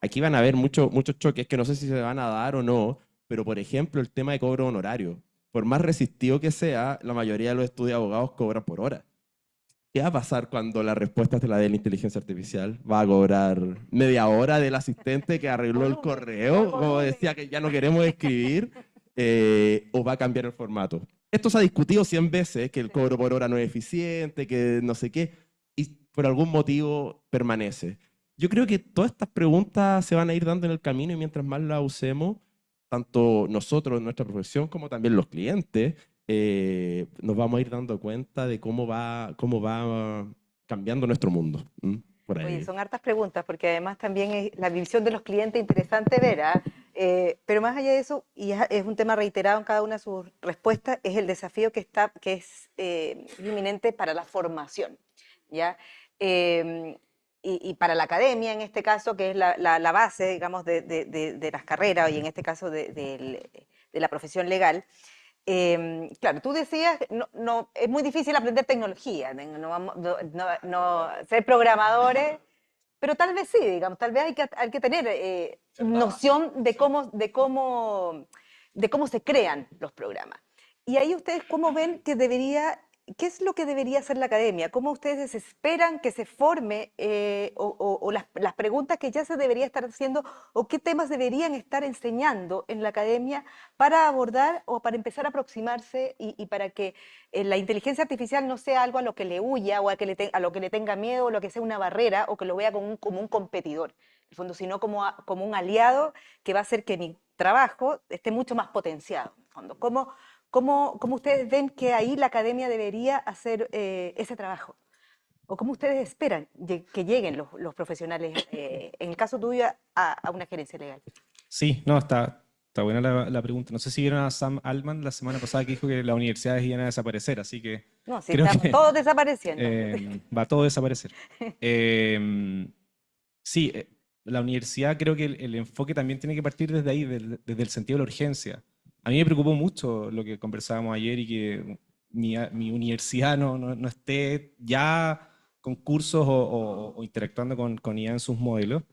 Aquí van a haber muchos choques que no sé si se van a dar o no, pero por ejemplo, el tema de cobro honorario. Por más resistido que sea, la mayoría de los estudios de abogados cobran por hora. ¿Qué va a pasar cuando la respuesta te la dé la inteligencia artificial? ¿Va a cobrar media hora del asistente que arregló el correo? Como decía que ya no queremos escribir. ¿O va a cambiar el formato? Esto se ha discutido 100 veces, que el cobro por hora no es eficiente, que no sé qué, y por algún motivo permanece. Yo creo que todas estas preguntas se van a ir dando en el camino y mientras más las usemos, tanto nosotros en nuestra profesión como también los clientes, nos vamos a ir dando cuenta de cómo va cambiando nuestro mundo. Por ahí. Oye, son hartas preguntas, porque además también es la visión de los clientes interesante ver, ¿ah? Pero más allá de eso, y es un tema reiterado en cada una de sus respuestas, es el desafío que es inminente para la formación, ¿ya? Y para la academia, en este caso, que es la base, digamos, de las carreras, y en este caso de la profesión legal. Claro, tú decías, es muy difícil aprender tecnología, ser programadores, pero tal vez sí, digamos, tal vez hay que tener noción de cómo se crean los programas. Y ahí ustedes, ¿cómo ven qué es lo que debería hacer la academia? ¿Cómo ustedes esperan que se forme o las preguntas que ya se debería estar haciendo o qué temas deberían estar enseñando en la academia para abordar o para empezar a aproximarse y para que la inteligencia artificial no sea algo a lo que le huya o a lo que le tenga miedo o lo que sea una barrera o que lo vea como un competidor, en el fondo, sino como un aliado que va a hacer que mi trabajo esté mucho más potenciado, en el fondo. ¿Cómo ustedes ven que ahí la academia debería hacer ese trabajo? ¿O cómo ustedes esperan que lleguen los profesionales, en el caso tuyo, a una gerencia legal? Sí, no, está buena la pregunta. No sé si vieron a Sam Altman la semana pasada que dijo que las universidades iban a desaparecer, así que No, sí, creo estamos que todos desapareciendo. va todo a desaparecer. Sí, la universidad creo que el enfoque también tiene que partir desde ahí, desde el sentido de la urgencia. A mí me preocupó mucho lo que conversábamos ayer y que mi universidad no esté ya con cursos o interactuando con IA en sus modelos.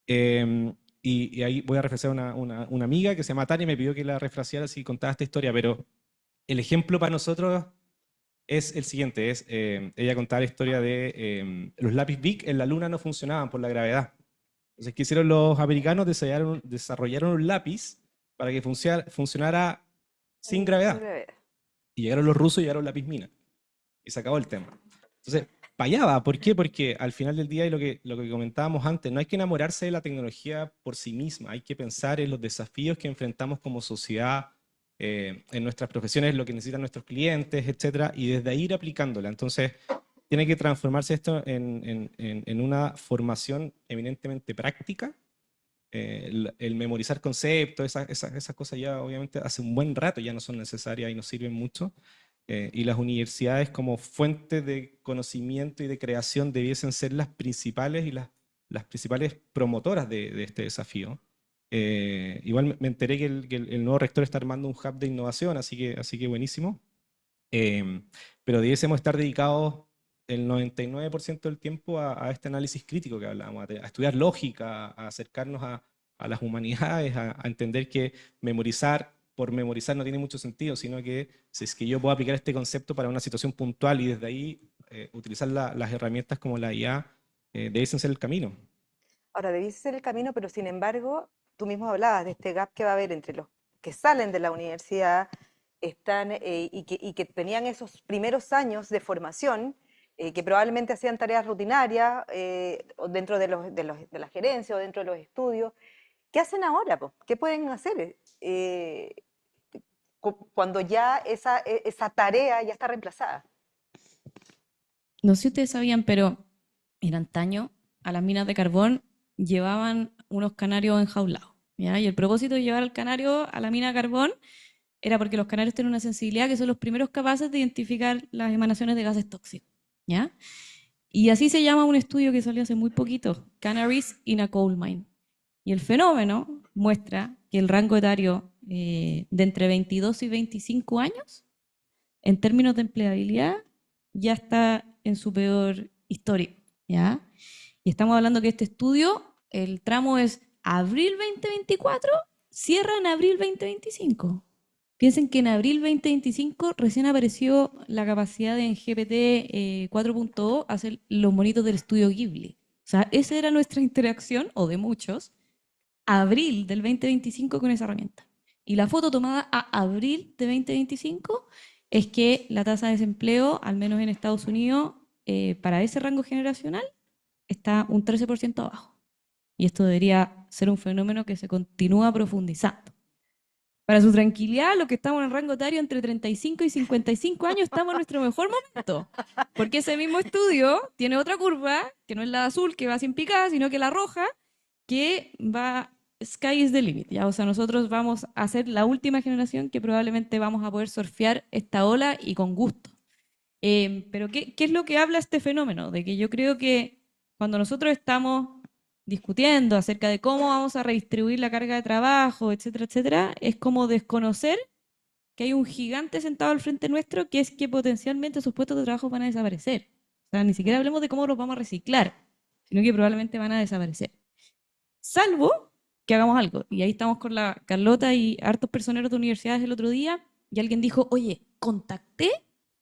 Y ahí voy a refrasear una amiga que se llama Tania, me pidió que la refraseara si contaba esta historia, pero el ejemplo para nosotros es el siguiente, ella contaba la historia de los lápiz Bic en la luna no funcionaban por la gravedad. Entonces, ¿qué hicieron los americanos? Desarrollaron un lápiz para que funcionara sin gravedad. Y llegaron los rusos y llegaron lápiz mina. Y se acabó el tema. Entonces, para allá va. ¿Por qué? Porque al final del día, y lo que comentábamos antes, no hay que enamorarse de la tecnología por sí misma. Hay que pensar en los desafíos que enfrentamos como sociedad, en nuestras profesiones, lo que necesitan nuestros clientes, etcétera, y desde ahí ir aplicándola. Entonces, tiene que transformarse esto en una formación eminentemente práctica. El memorizar conceptos, esas cosas ya obviamente hace un buen rato ya no son necesarias y no sirven mucho. Y las universidades como fuente de conocimiento y de creación debiesen ser las principales y las principales promotoras de este desafío. Igual me enteré que el nuevo rector está armando un hub de innovación, así que buenísimo. Pero debiésemos estar dedicados el 99% del tiempo a este análisis crítico que hablábamos, a estudiar lógica, a acercarnos a las humanidades, a entender que memorizar por memorizar no tiene mucho sentido, sino que si es que yo puedo aplicar este concepto para una situación puntual y desde ahí utilizar las herramientas como la IA, debiesen ser el camino. Ahora, debiese ser el camino, pero sin embargo, tú mismo hablabas de este gap que va a haber entre los que salen de la universidad y que tenían esos primeros años de formación, que probablemente hacían tareas rutinarias o dentro de la gerencia o dentro de los estudios. ¿Qué hacen ahora, po? ¿Qué pueden hacer cuando ya esa tarea ya está reemplazada? No sé si ustedes sabían, pero en antaño a las minas de carbón llevaban unos canarios enjaulados, ¿ya? Y el propósito de llevar al canario a la mina de carbón era porque los canarios tienen una sensibilidad que son los primeros capaces de identificar las emanaciones de gases tóxicos, ¿ya? Y así se llama un estudio que salió hace muy poquito, Canaries in a Coal Mine. Y el fenómeno muestra que el rango etario de entre 22 y 25 años, en términos de empleabilidad, ya está en su peor histórico, ¿ya? Y estamos hablando que este estudio, el tramo es abril 2024, cierra en abril 2025. Piensen que en abril 2025 recién apareció la capacidad de en GPT 4.0 hacer los monitos del estudio Ghibli. O sea, esa era nuestra interacción, o de muchos, abril del 2025 con esa herramienta. Y la foto tomada a abril de 2025 es que la tasa de desempleo, al menos en Estados Unidos, para ese rango generacional, está un 13% abajo. Y esto debería ser un fenómeno que se continúa profundizando. Para su tranquilidad, los que estamos en el rango etario entre 35 y 55 años estamos en nuestro mejor momento. Porque ese mismo estudio tiene otra curva, que no es la azul, que va sin picada, sino que la roja, que va, sky is the limit, ¿ya? O sea, nosotros vamos a ser la última generación que probablemente vamos a poder surfear esta ola y con gusto. Pero ¿qué es lo que habla este fenómeno? De que yo creo que cuando nosotros estamos discutiendo acerca de cómo vamos a redistribuir la carga de trabajo, etcétera, etcétera, es como desconocer que hay un gigante sentado al frente nuestro que es que potencialmente sus puestos de trabajo van a desaparecer. O sea, ni siquiera hablemos de cómo los vamos a reciclar, sino que probablemente van a desaparecer. Salvo que hagamos algo. Y ahí estamos con la Carlota y hartos personeros de universidades el otro día, y alguien dijo, oye, contacté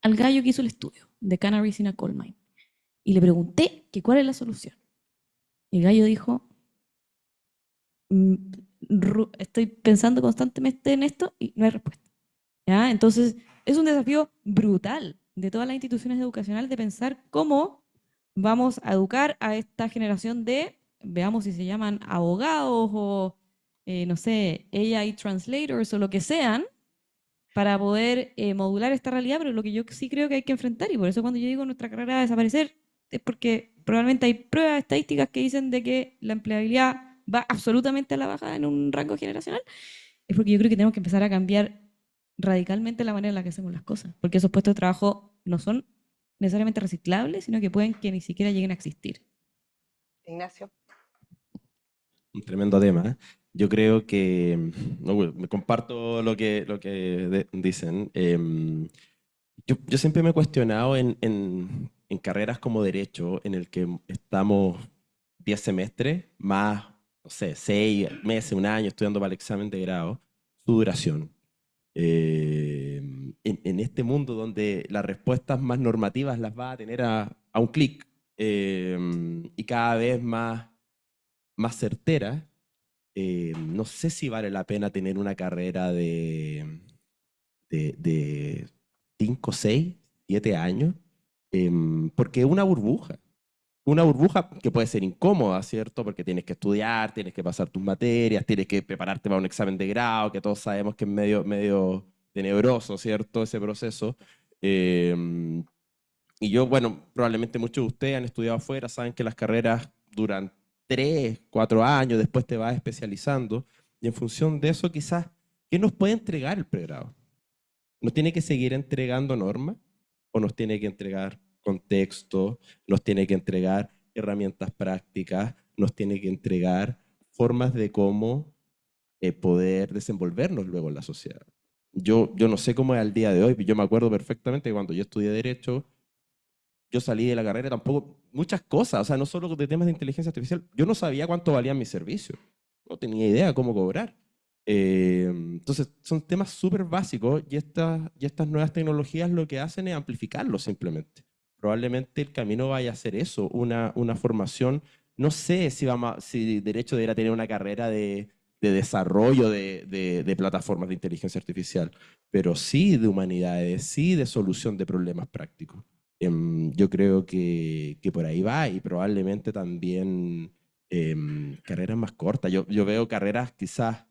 al gallo que hizo el estudio de Canaries in a Coal Mine y le pregunté que cuál es la solución. Y el gallo dijo, estoy pensando constantemente en esto y no hay respuesta. ¿Ya? Entonces, es un desafío brutal de todas las instituciones educacionales de pensar cómo vamos a educar a esta generación de, veamos si se llaman abogados o, no sé, AI translators o lo que sean, para poder modular esta realidad, pero lo que yo sí creo que hay que enfrentar, y por eso cuando yo digo nuestra carrera va a desaparecer, es porque probablemente hay pruebas estadísticas que dicen de que la empleabilidad va absolutamente a la baja en un rango generacional, es porque yo creo que tenemos que empezar a cambiar radicalmente la manera en la que hacemos las cosas, porque esos puestos de trabajo no son necesariamente reciclables, sino que pueden que ni siquiera lleguen a existir. Ignacio. Un tremendo tema, ¿eh? Yo creo que, no, me comparto lo que dicen. Yo siempre me he cuestionado en en carreras como Derecho, en el que estamos 10 semestres, más, no sé, 6 meses, un año estudiando para el examen de grado, su duración. En este mundo donde las respuestas más normativas las va a tener a un clic, y cada vez más certeras, no sé si vale la pena tener una carrera de 5, 6, 7 años, porque es una burbuja que puede ser incómoda, ¿cierto? Porque tienes que estudiar, tienes que pasar tus materias, tienes que prepararte para un examen de grado, que todos sabemos que es medio tenebroso, ¿cierto? Ese proceso. Y yo, bueno, probablemente muchos de ustedes han estudiado afuera, saben que las carreras duran 3, 4 años, después te vas especializando, y en función de eso, quizás, ¿qué nos puede entregar el pregrado? ¿Nos tiene que seguir entregando normas o nos tiene que entregar contexto, nos tiene que entregar herramientas prácticas, nos tiene que entregar formas de cómo poder desenvolvernos luego en la sociedad? Yo no sé cómo es al día de hoy, yo me acuerdo perfectamente que cuando yo estudié Derecho, yo salí de la carrera tampoco, muchas cosas, o sea, no solo de temas de inteligencia artificial, yo no sabía cuánto valían mis servicios, no tenía idea cómo cobrar. Entonces, son temas súper básicos y estas nuevas tecnologías lo que hacen es amplificarlos simplemente. Probablemente el camino vaya a ser eso, una formación, no sé si Derecho debería tener una carrera de desarrollo de plataformas de inteligencia artificial, pero sí de humanidades, sí de solución de problemas prácticos. Yo creo que por ahí va, y probablemente también carreras más cortas. Yo veo carreras quizás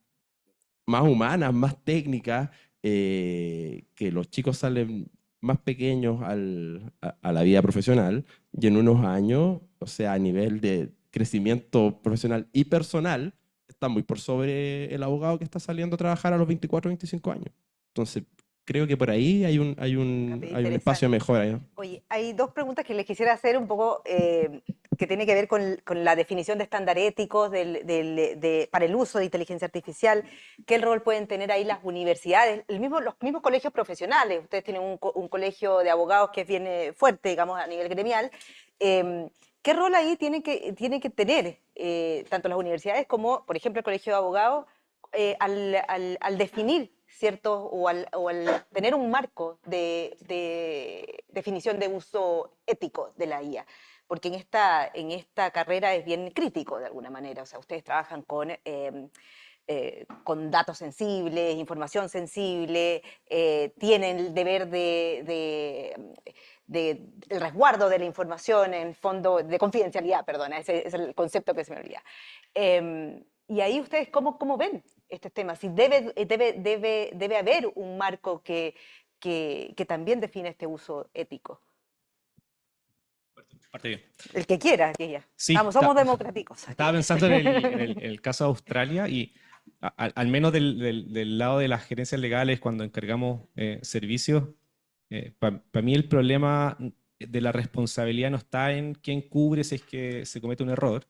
más humanas, más técnicas, que los chicos salen más pequeños a la vida profesional, y en unos años, o sea, a nivel de crecimiento profesional y personal, está muy por sobre el abogado que está saliendo a trabajar a los 24 o 25 años. Entonces, creo que por ahí hay un espacio de mejora, ¿no? Oye, hay dos preguntas que les quisiera hacer un poco que tiene que ver con la definición de estándar éticos para el uso de inteligencia artificial. ¿Qué rol pueden tener ahí las universidades? Los mismos colegios profesionales. Ustedes tienen un colegio de abogados que es bien fuerte, digamos, a nivel gremial. ¿Qué rol ahí tienen que tener tanto las universidades como, por ejemplo, el colegio de abogados al definir ciertos o al tener un marco de definición de uso ético de la IA? Porque en esta carrera es bien crítico de alguna manera. O sea, ustedes trabajan con datos sensibles, información sensible, tienen el deber el resguardo de la información, en fondo, de confidencialidad, perdona, ese es el concepto que se me olvida. Y ahí ustedes, ¿cómo ven estos temas? Si debe haber un marco que también define este uso ético. Parte bien. El que quiera, aquella. Sí, Vamos, somos democráticos. Estaba pensando en el caso de Australia, y al menos del lado de las gerencias legales, cuando encargamos servicios, para mí el problema de la responsabilidad no está en quién cubre si es que se comete un error.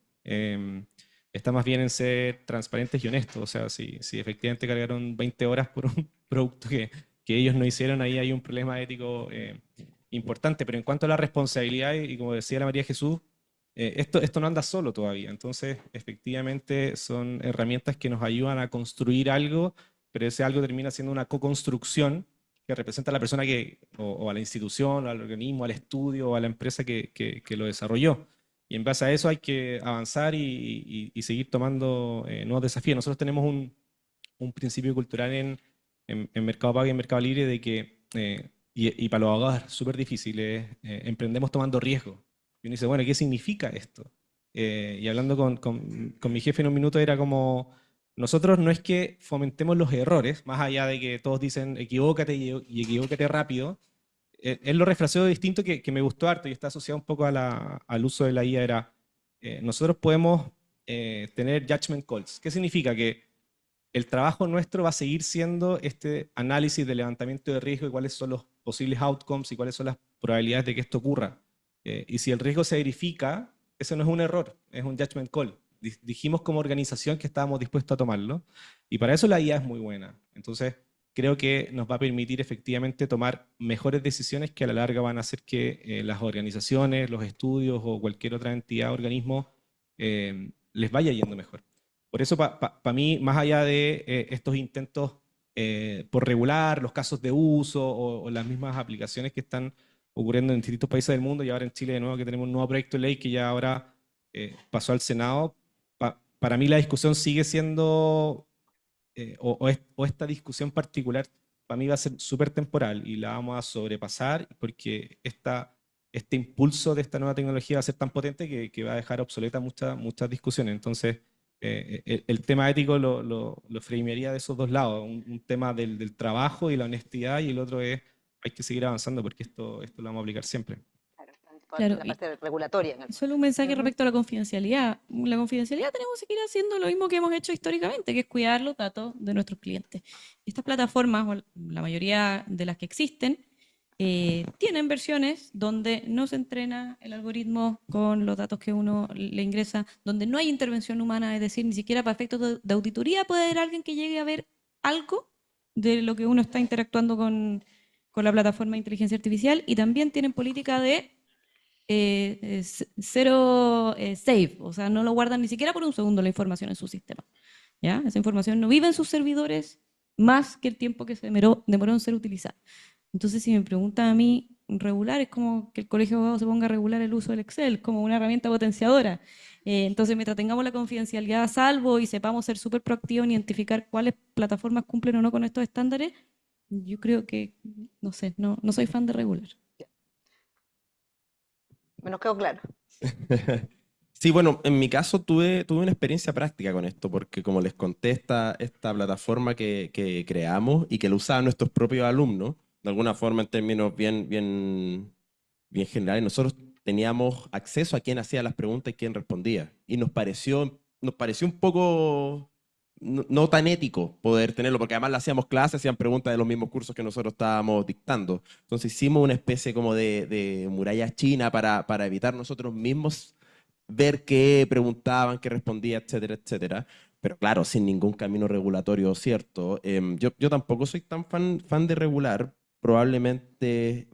Está más bien en ser transparentes y honestos. O sea, si efectivamente cargaron 20 horas por un producto que ellos no hicieron, ahí hay un problema ético importante. Pero en cuanto a la responsabilidad, y como decía la María Jesús, esto no anda solo todavía. Entonces, efectivamente, son herramientas que nos ayudan a construir algo, pero ese algo termina siendo una co-construcción que representa a la persona o a la institución, o al organismo, al estudio, o a la empresa que lo desarrolló. Y en base a eso hay que avanzar y seguir tomando nuevos desafíos. Nosotros tenemos un principio cultural en Mercado Pago y en Mercado Libre de que, y para los abogados es súper difícil, emprendemos tomando riesgo. Y uno dice, bueno, ¿qué significa esto? Y hablando con mi jefe en un minuto era como, nosotros no es que fomentemos los errores, más allá de que todos dicen equivócate y equivócate rápido. Él lo refraseó distinto que me gustó harto y está asociado un poco al uso de la IA. Era, nosotros podemos tener judgment calls. ¿Qué significa? Que el trabajo nuestro va a seguir siendo este análisis de levantamiento de riesgo y cuáles son los posibles outcomes y cuáles son las probabilidades de que esto ocurra. Y si el riesgo se verifica, eso no es un error, es un judgment call. Dijimos como organización que estábamos dispuestos a tomarlo, y para eso la IA es muy buena. Entonces, creo que nos va a permitir efectivamente tomar mejores decisiones que a la larga van a hacer que las organizaciones, los estudios o cualquier otra entidad o organismo les vaya yendo mejor. Por eso, para mí, más allá de estos intentos por regular los casos de uso o las mismas aplicaciones que están ocurriendo en distintos países del mundo y ahora en Chile de nuevo que tenemos un nuevo proyecto de ley que ya ahora pasó al Senado, para mí la discusión sigue siendo, o esta discusión particular, para mí va a ser súper temporal y la vamos a sobrepasar porque este impulso de esta nueva tecnología va a ser tan potente que va a dejar obsoleta muchas discusiones. Entonces, el tema ético lo framearía de esos dos lados, un tema del trabajo y la honestidad y el otro es hay que seguir avanzando porque esto lo vamos a aplicar siempre. Claro, la parte regulatoria. En el fondo. Solo un mensaje Ujú. respecto a la confidencialidad. La confidencialidad tenemos que seguir haciendo lo mismo que hemos hecho históricamente, que es cuidar los datos de nuestros clientes. Estas plataformas, o la mayoría de las que existen, tienen versiones donde no se entrena el algoritmo con los datos que uno le ingresa, donde no hay intervención humana, es decir, ni siquiera para efectos de auditoría puede haber alguien que llegue a ver algo de lo que uno está interactuando con la plataforma de inteligencia artificial, y también tienen política de cero save, o sea, no lo guardan ni siquiera por un segundo la información en su sistema. ¿Ya? Esa información no vive en sus servidores más que el tiempo que se demoró en ser utilizada. Entonces, si me preguntan a mí, regular es como que el colegio de abogados se ponga a regular el uso del Excel como una herramienta potenciadora. Entonces, mientras tengamos la confidencialidad a salvo y sepamos ser súper proactivos en identificar cuáles plataformas cumplen o no con estos estándares, yo creo que, no sé, no soy fan de regular. Me nos quedó claro. Sí, bueno, en mi caso tuve una experiencia práctica con esto, porque como les conté, esta plataforma que creamos y que la usaban nuestros propios alumnos, de alguna forma en términos bien generales, nosotros teníamos acceso a quién hacía las preguntas y quién respondía. Y nos pareció un poco no tan ético poder tenerlo, porque además le hacíamos clases, hacían preguntas de los mismos cursos que nosotros estábamos dictando. Entonces hicimos una especie como de muralla china para evitar nosotros mismos ver qué preguntaban, qué respondía, etcétera, etcétera. Pero claro, sin ningún camino regulatorio, ¿cierto? Yo tampoco soy tan fan de regular. Probablemente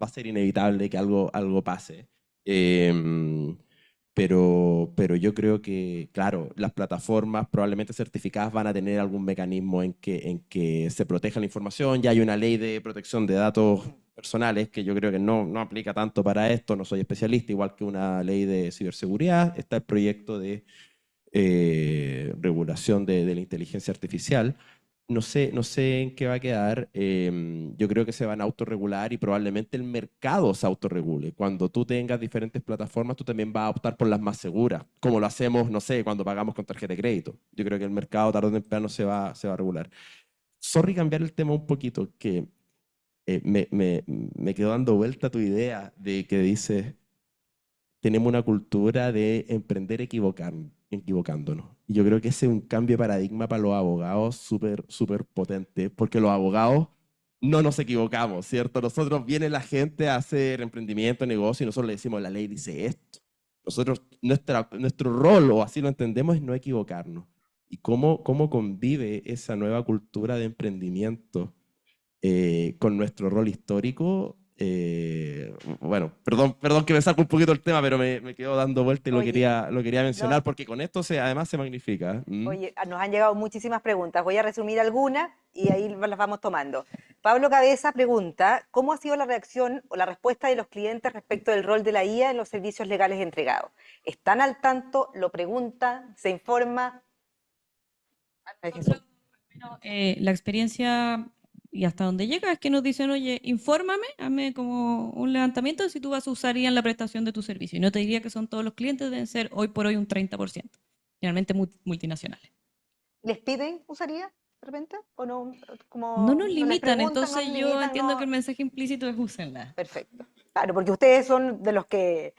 va a ser inevitable que algo pase. Pero yo creo que, claro, las plataformas probablemente certificadas van a tener algún mecanismo en que se proteja la información. Ya hay una ley de protección de datos personales que yo creo que no aplica tanto para esto, no soy especialista, igual que una ley de ciberseguridad. Está el proyecto de regulación de la inteligencia artificial. No sé en qué va a quedar. Yo creo que se van a autorregular y probablemente el mercado se autorregule. Cuando tú tengas diferentes plataformas, tú también vas a optar por las más seguras, como lo hacemos, no sé, cuando pagamos con tarjeta de crédito. Yo creo que el mercado tarde o temprano se va a regular. Sorry, cambiar el tema un poquito, que me quedó dando vuelta tu idea de que dices, tenemos una cultura de emprender equivocándonos. Y yo creo que ese es un cambio de paradigma para los abogados súper potente, porque los abogados no nos equivocamos, ¿cierto? Nosotros viene la gente a hacer emprendimiento, negocio, y nosotros le decimos, la ley dice esto. Nosotros, nuestro rol, o así lo entendemos, es no equivocarnos. ¿Y cómo convive esa nueva cultura de emprendimiento con nuestro rol histórico? Bueno, perdón que me saco un poquito el tema, pero me quedo dando vuelta y Oye, lo quería mencionar no. porque con esto además se magnifica. Oye, nos han llegado muchísimas preguntas. Voy a resumir algunas y ahí las vamos tomando. Pablo Cabeza pregunta, ¿cómo ha sido la reacción o la respuesta de los clientes respecto del rol de la IA en los servicios legales entregados? ¿Están al tanto? ¿Lo preguntan? ¿Se informa? La experiencia y hasta donde llega es que nos dicen, oye, infórmame, hazme como un levantamiento de si tú vas a usar IA en la prestación de tu servicio. Y no te diría que son todos los clientes, deben ser hoy por hoy un 30%, generalmente multinacionales. ¿Les piden usaría de repente? ¿O no? Como No nos no les limitan, preguntan, no entonces les yo limitan, entiendo no. que el mensaje implícito es úsenla. Perfecto. Claro, porque ustedes son de los que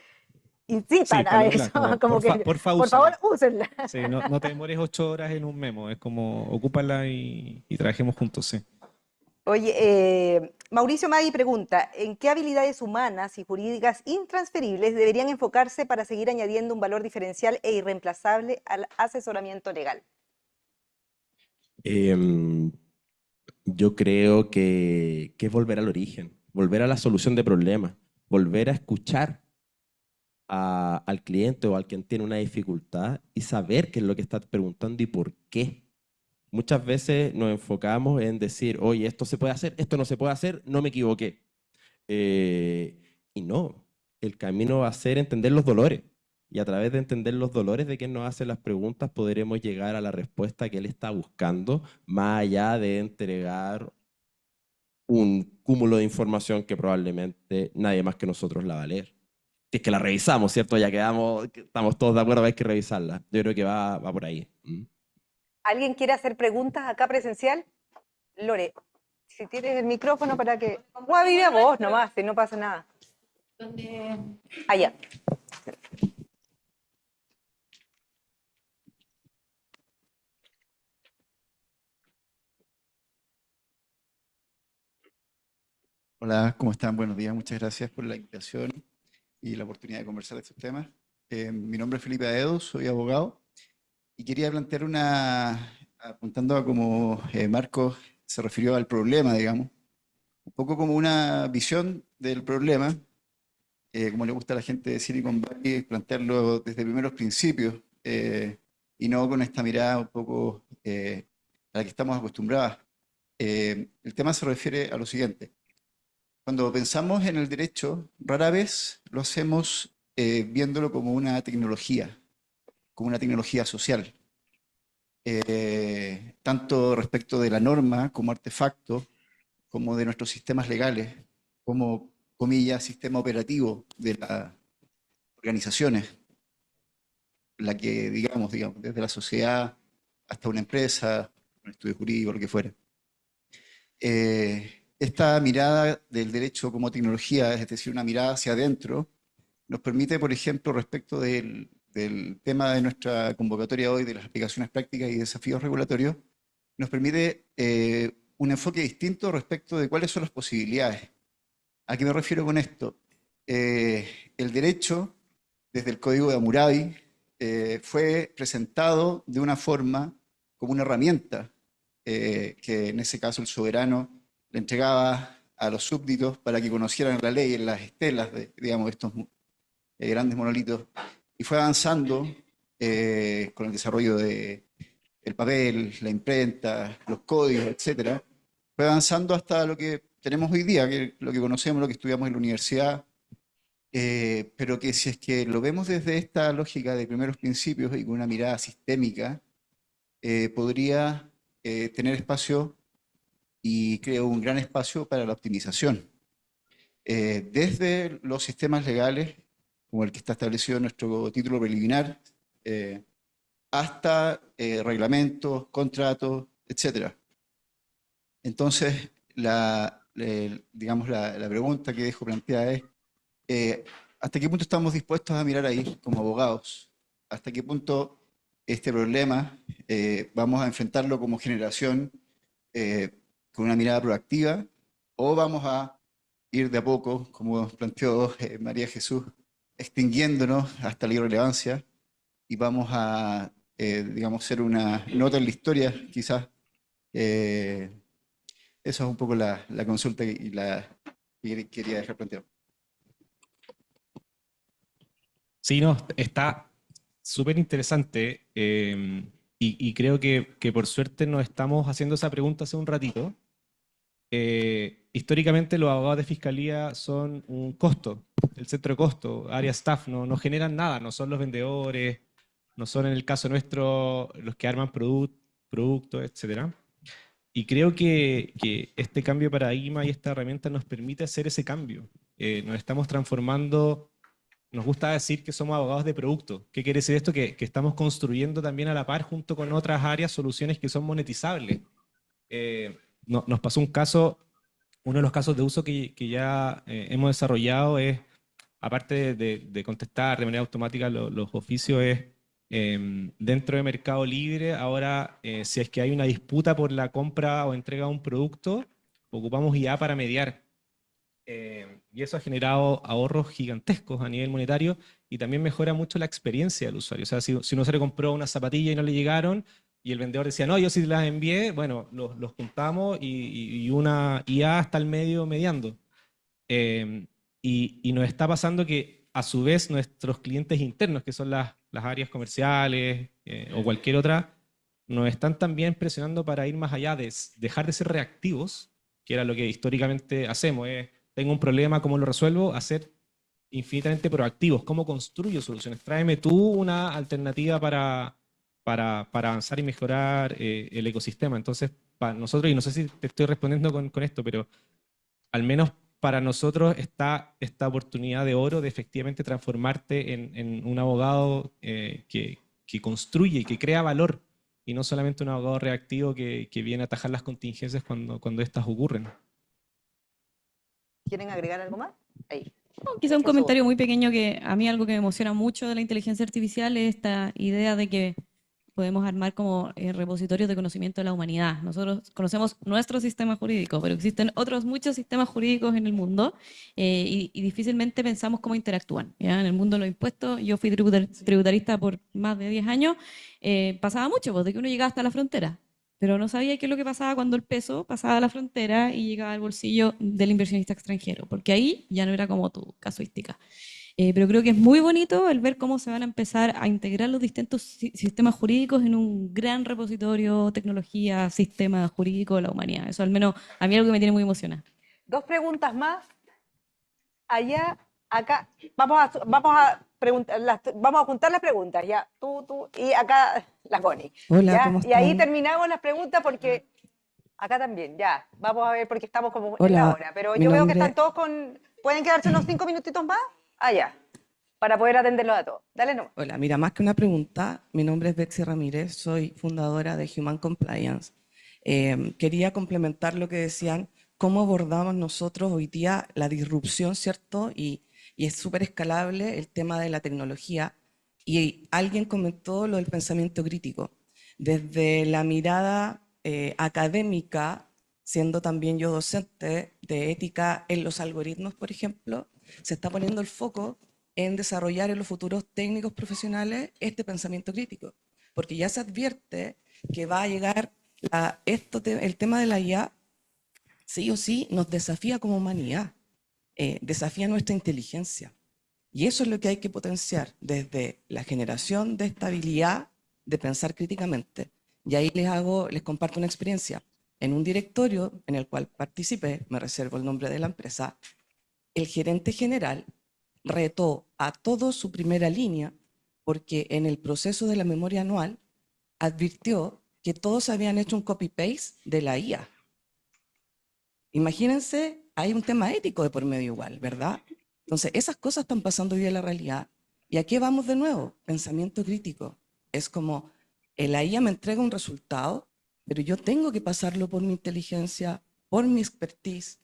Sí, incitan por a lo eso, claro, como que, porfa, por favor, úsala. úsenla. Sí, no te demores 8 horas en un memo, es como ocúpala y trabajemos juntos, sí. Oye, Mauricio Maggi pregunta, ¿en qué habilidades humanas y jurídicas intransferibles deberían enfocarse para seguir añadiendo un valor diferencial e irreemplazable al asesoramiento legal? Yo creo que es volver al origen, volver a la solución de problemas, volver a escuchar al cliente o al quien tiene una dificultad y saber qué es lo que está preguntando y por qué. Muchas veces nos enfocamos en decir, oye, esto se puede hacer, esto no se puede hacer, no me equivoqué. Y no, el camino va a ser entender los dolores. Y a través de entender los dolores de quien nos hace las preguntas, podremos llegar a la respuesta que él está buscando, más allá de entregar un cúmulo de información que probablemente nadie más que nosotros la va a leer. Si es que la revisamos, ¿cierto? Ya quedamos, estamos todos de acuerdo, hay que revisarla. Yo creo que va por ahí. ¿Alguien quiere hacer preguntas acá presencial? Lore, si tienes el micrófono para que... O vive vos nomás, si no pasa nada. Allá. Hola, ¿cómo están? Buenos días, muchas gracias por la invitación y la oportunidad de conversar de estos temas. Mi nombre es Felipe Aedo, soy abogado y quería plantear apuntando a cómo Marcos se refirió al problema, digamos, un poco como una visión del problema, como le gusta a la gente de Silicon Valley, plantearlo desde primeros principios y no con esta mirada un poco a la que estamos acostumbrados. El tema se refiere a lo siguiente. Cuando pensamos en el derecho, rara vez lo hacemos viéndolo como una tecnología social, tanto respecto de la norma como artefacto, como de nuestros sistemas legales, como, comillas, sistema operativo de las organizaciones, la que, digamos, desde la sociedad hasta una empresa, un estudio jurídico, lo que fuera. Esta mirada del derecho como tecnología, es decir, una mirada hacia adentro, nos permite, por ejemplo, respecto del tema de nuestra convocatoria hoy, de las aplicaciones prácticas y desafíos regulatorios, nos permite un enfoque distinto respecto de cuáles son las posibilidades. ¿A qué me refiero con esto? El derecho, desde el Código de Hammurabi, fue presentado de una forma como una herramienta que en ese caso el soberano le entregaba a los súbditos para que conocieran la ley en las estelas de, digamos, estos grandes monolitos, y fue avanzando con el desarrollo del papel, la imprenta, los códigos, etcétera, fue avanzando hasta lo que tenemos hoy día, que lo que conocemos, lo que estudiamos en la universidad, pero que si es que lo vemos desde esta lógica de primeros principios y con una mirada sistémica, podría tener espacio y creo un gran espacio para la optimización. Desde los sistemas legales, como el que está establecido en nuestro título preliminar, hasta reglamentos, contratos, etc. Entonces, digamos, la pregunta que dejo planteada es, ¿hasta qué punto estamos dispuestos a mirar ahí como abogados? ¿Hasta qué punto este problema vamos a enfrentarlo como generación con una mirada proactiva, o vamos a ir de a poco, como planteó María Jesús, extinguiéndonos hasta la irrelevancia, y vamos a, digamos, ser una nota en la historia, quizás? Eso es un poco la consulta y la que quería dejar planteado. Sí, no, está súper interesante y creo que por suerte nos estamos haciendo esa pregunta hace un ratito. Históricamente los abogados de fiscalía son un costo, el centro de costo, área staff, no generan nada, no son los vendedores, no son en el caso nuestro los que arman productos, etc. Y creo que este cambio de paradigma y esta herramienta nos permite hacer ese cambio. Nos estamos transformando, nos gusta decir que somos abogados de producto. ¿Qué quiere decir esto? Que estamos construyendo también a la par junto con otras áreas soluciones que son monetizables. Nos pasó un caso, uno de los casos de uso que ya hemos desarrollado es, aparte de contestar de manera automática los oficios, es dentro de Mercado Libre, ahora si es que hay una disputa por la compra o entrega de un producto, ocupamos IA para mediar. Y eso ha generado ahorros gigantescos a nivel monetario y también mejora mucho la experiencia del usuario. O sea, si uno se le compró una zapatilla y no le llegaron, y el vendedor decía, no, yo sí las envié, bueno, los juntamos y una IA está al medio mediando. Y nos está pasando que a su vez nuestros clientes internos, que son las áreas comerciales o cualquier otra, nos están también presionando para ir más allá de dejar de ser reactivos, que era lo que históricamente hacemos. Tengo un problema, ¿cómo lo resuelvo? A ser infinitamente proactivos. ¿Cómo construyo soluciones? Tráeme tú una alternativa para avanzar y mejorar el ecosistema. Entonces, para nosotros, y no sé si te estoy respondiendo con esto, pero al menos para nosotros está esta oportunidad de oro de efectivamente transformarte en un abogado que construye y que crea valor, y no solamente un abogado reactivo que viene a atajar las contingencias cuando estas ocurren. ¿Quieren agregar algo más? Ahí. Quizá un Jesús. comentario muy pequeño que a mí algo que me emociona mucho de la inteligencia artificial es esta idea de que podemos armar como repositorios de conocimiento de la humanidad. Nosotros conocemos nuestro sistema jurídico, pero existen otros muchos sistemas jurídicos en el mundo y difícilmente pensamos cómo interactúan. ¿Ya? En el mundo de los impuestos, yo fui tributarista por más de 10 años, pasaba mucho, pues, de que uno llegaba hasta la frontera, pero no sabía qué es lo que pasaba cuando el peso pasaba la frontera y llegaba al bolsillo del inversionista extranjero, porque ahí ya no era como tu casuística. Pero creo que es muy bonito el ver cómo se van a empezar a integrar los distintos sistemas jurídicos en un gran repositorio, tecnología, sistema jurídico de la humanidad. Eso al menos a mí es algo que me tiene muy emocionada. 2 preguntas más. Allá, acá, vamos a juntar las preguntas, ya, tú, y acá las Bonnie. Hola, ¿ya? ¿cómo Y ahí están? terminamos las preguntas porque acá también, ya, vamos a ver porque estamos como en Hola, la hora, pero mi yo veo que nombre- están todos con, ¿pueden quedarse unos 5 minutitos más? Allá, para poder atenderlos a todos. Dale nomás. Hola, mira, más que una pregunta, mi nombre es Betsy Ramírez, soy fundadora de Human Compliance. Quería complementar lo que decían, cómo abordamos nosotros hoy día la disrupción, ¿cierto? Y es súper escalable el tema de la tecnología. Y alguien comentó lo del pensamiento crítico. Desde la mirada académica, siendo también yo docente de ética en los algoritmos, por ejemplo, se está poniendo el foco en desarrollar en los futuros técnicos profesionales este pensamiento crítico, porque ya se advierte que va a llegar el tema de la IA, sí o sí, nos desafía como humanidad, desafía nuestra inteligencia. Y eso es lo que hay que potenciar desde la generación de esta habilidad de pensar críticamente. Y ahí les comparto una experiencia. En un directorio en el cual participé, me reservo el nombre de la empresa, el gerente general retó a toda su primera línea porque en el proceso de la memoria anual advirtió que todos habían hecho un copy-paste de la IA. Imagínense, hay un tema ético de por medio igual, ¿verdad? Entonces, esas cosas están pasando hoy en la realidad. ¿Y a qué vamos de nuevo? Pensamiento crítico. Es como, la IA me entrega un resultado, pero yo tengo que pasarlo por mi inteligencia, por mi expertise.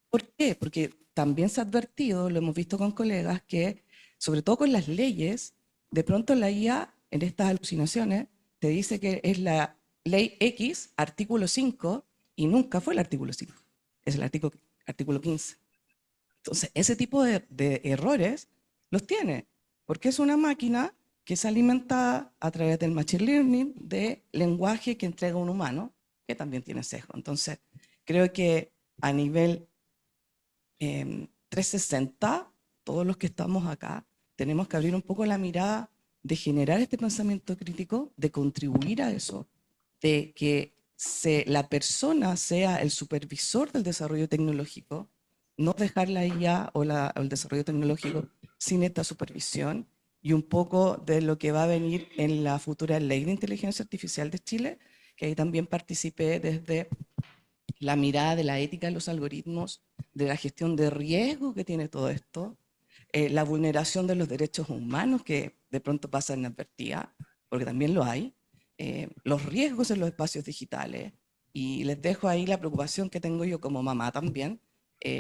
¿Por qué? Porque también se ha advertido, lo hemos visto con colegas, que sobre todo con las leyes, de pronto la IA en estas alucinaciones te dice que es la ley X, artículo 5, y nunca fue el artículo 5, es el artículo 15. Entonces, ese tipo de errores los tiene, porque es una máquina que es alimentada a través del machine learning de lenguaje que entrega un humano, que también tiene sesgo. Entonces, creo que a nivel 360, todos los que estamos acá, tenemos que abrir un poco la mirada de generar este pensamiento crítico, de contribuir a eso, de que la persona sea el supervisor del desarrollo tecnológico, no dejar la IA o el desarrollo tecnológico sin esta supervisión, y un poco de lo que va a venir en la futura ley de inteligencia artificial de Chile, que ahí también participé desde la mirada de la ética de los algoritmos, de la gestión de riesgo que tiene todo esto, la vulneración de los derechos humanos que de pronto pasa inadvertida, porque también lo hay, los riesgos en los espacios digitales, y les dejo ahí la preocupación que tengo yo como mamá también,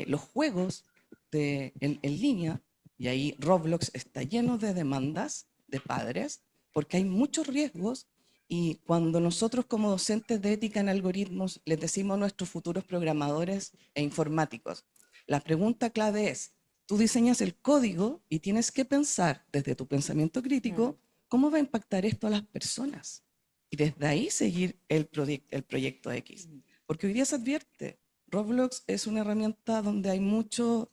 los juegos en línea, y ahí Roblox está lleno de demandas de padres, porque hay muchos riesgos. Y cuando nosotros como docentes de ética en algoritmos les decimos a nuestros futuros programadores e informáticos, la pregunta clave es, tú diseñas el código y tienes que pensar desde tu pensamiento crítico, ¿cómo va a impactar esto a las personas? y desde ahí seguir el proyecto X. Porque hoy día se advierte, Roblox es una herramienta donde hay mucho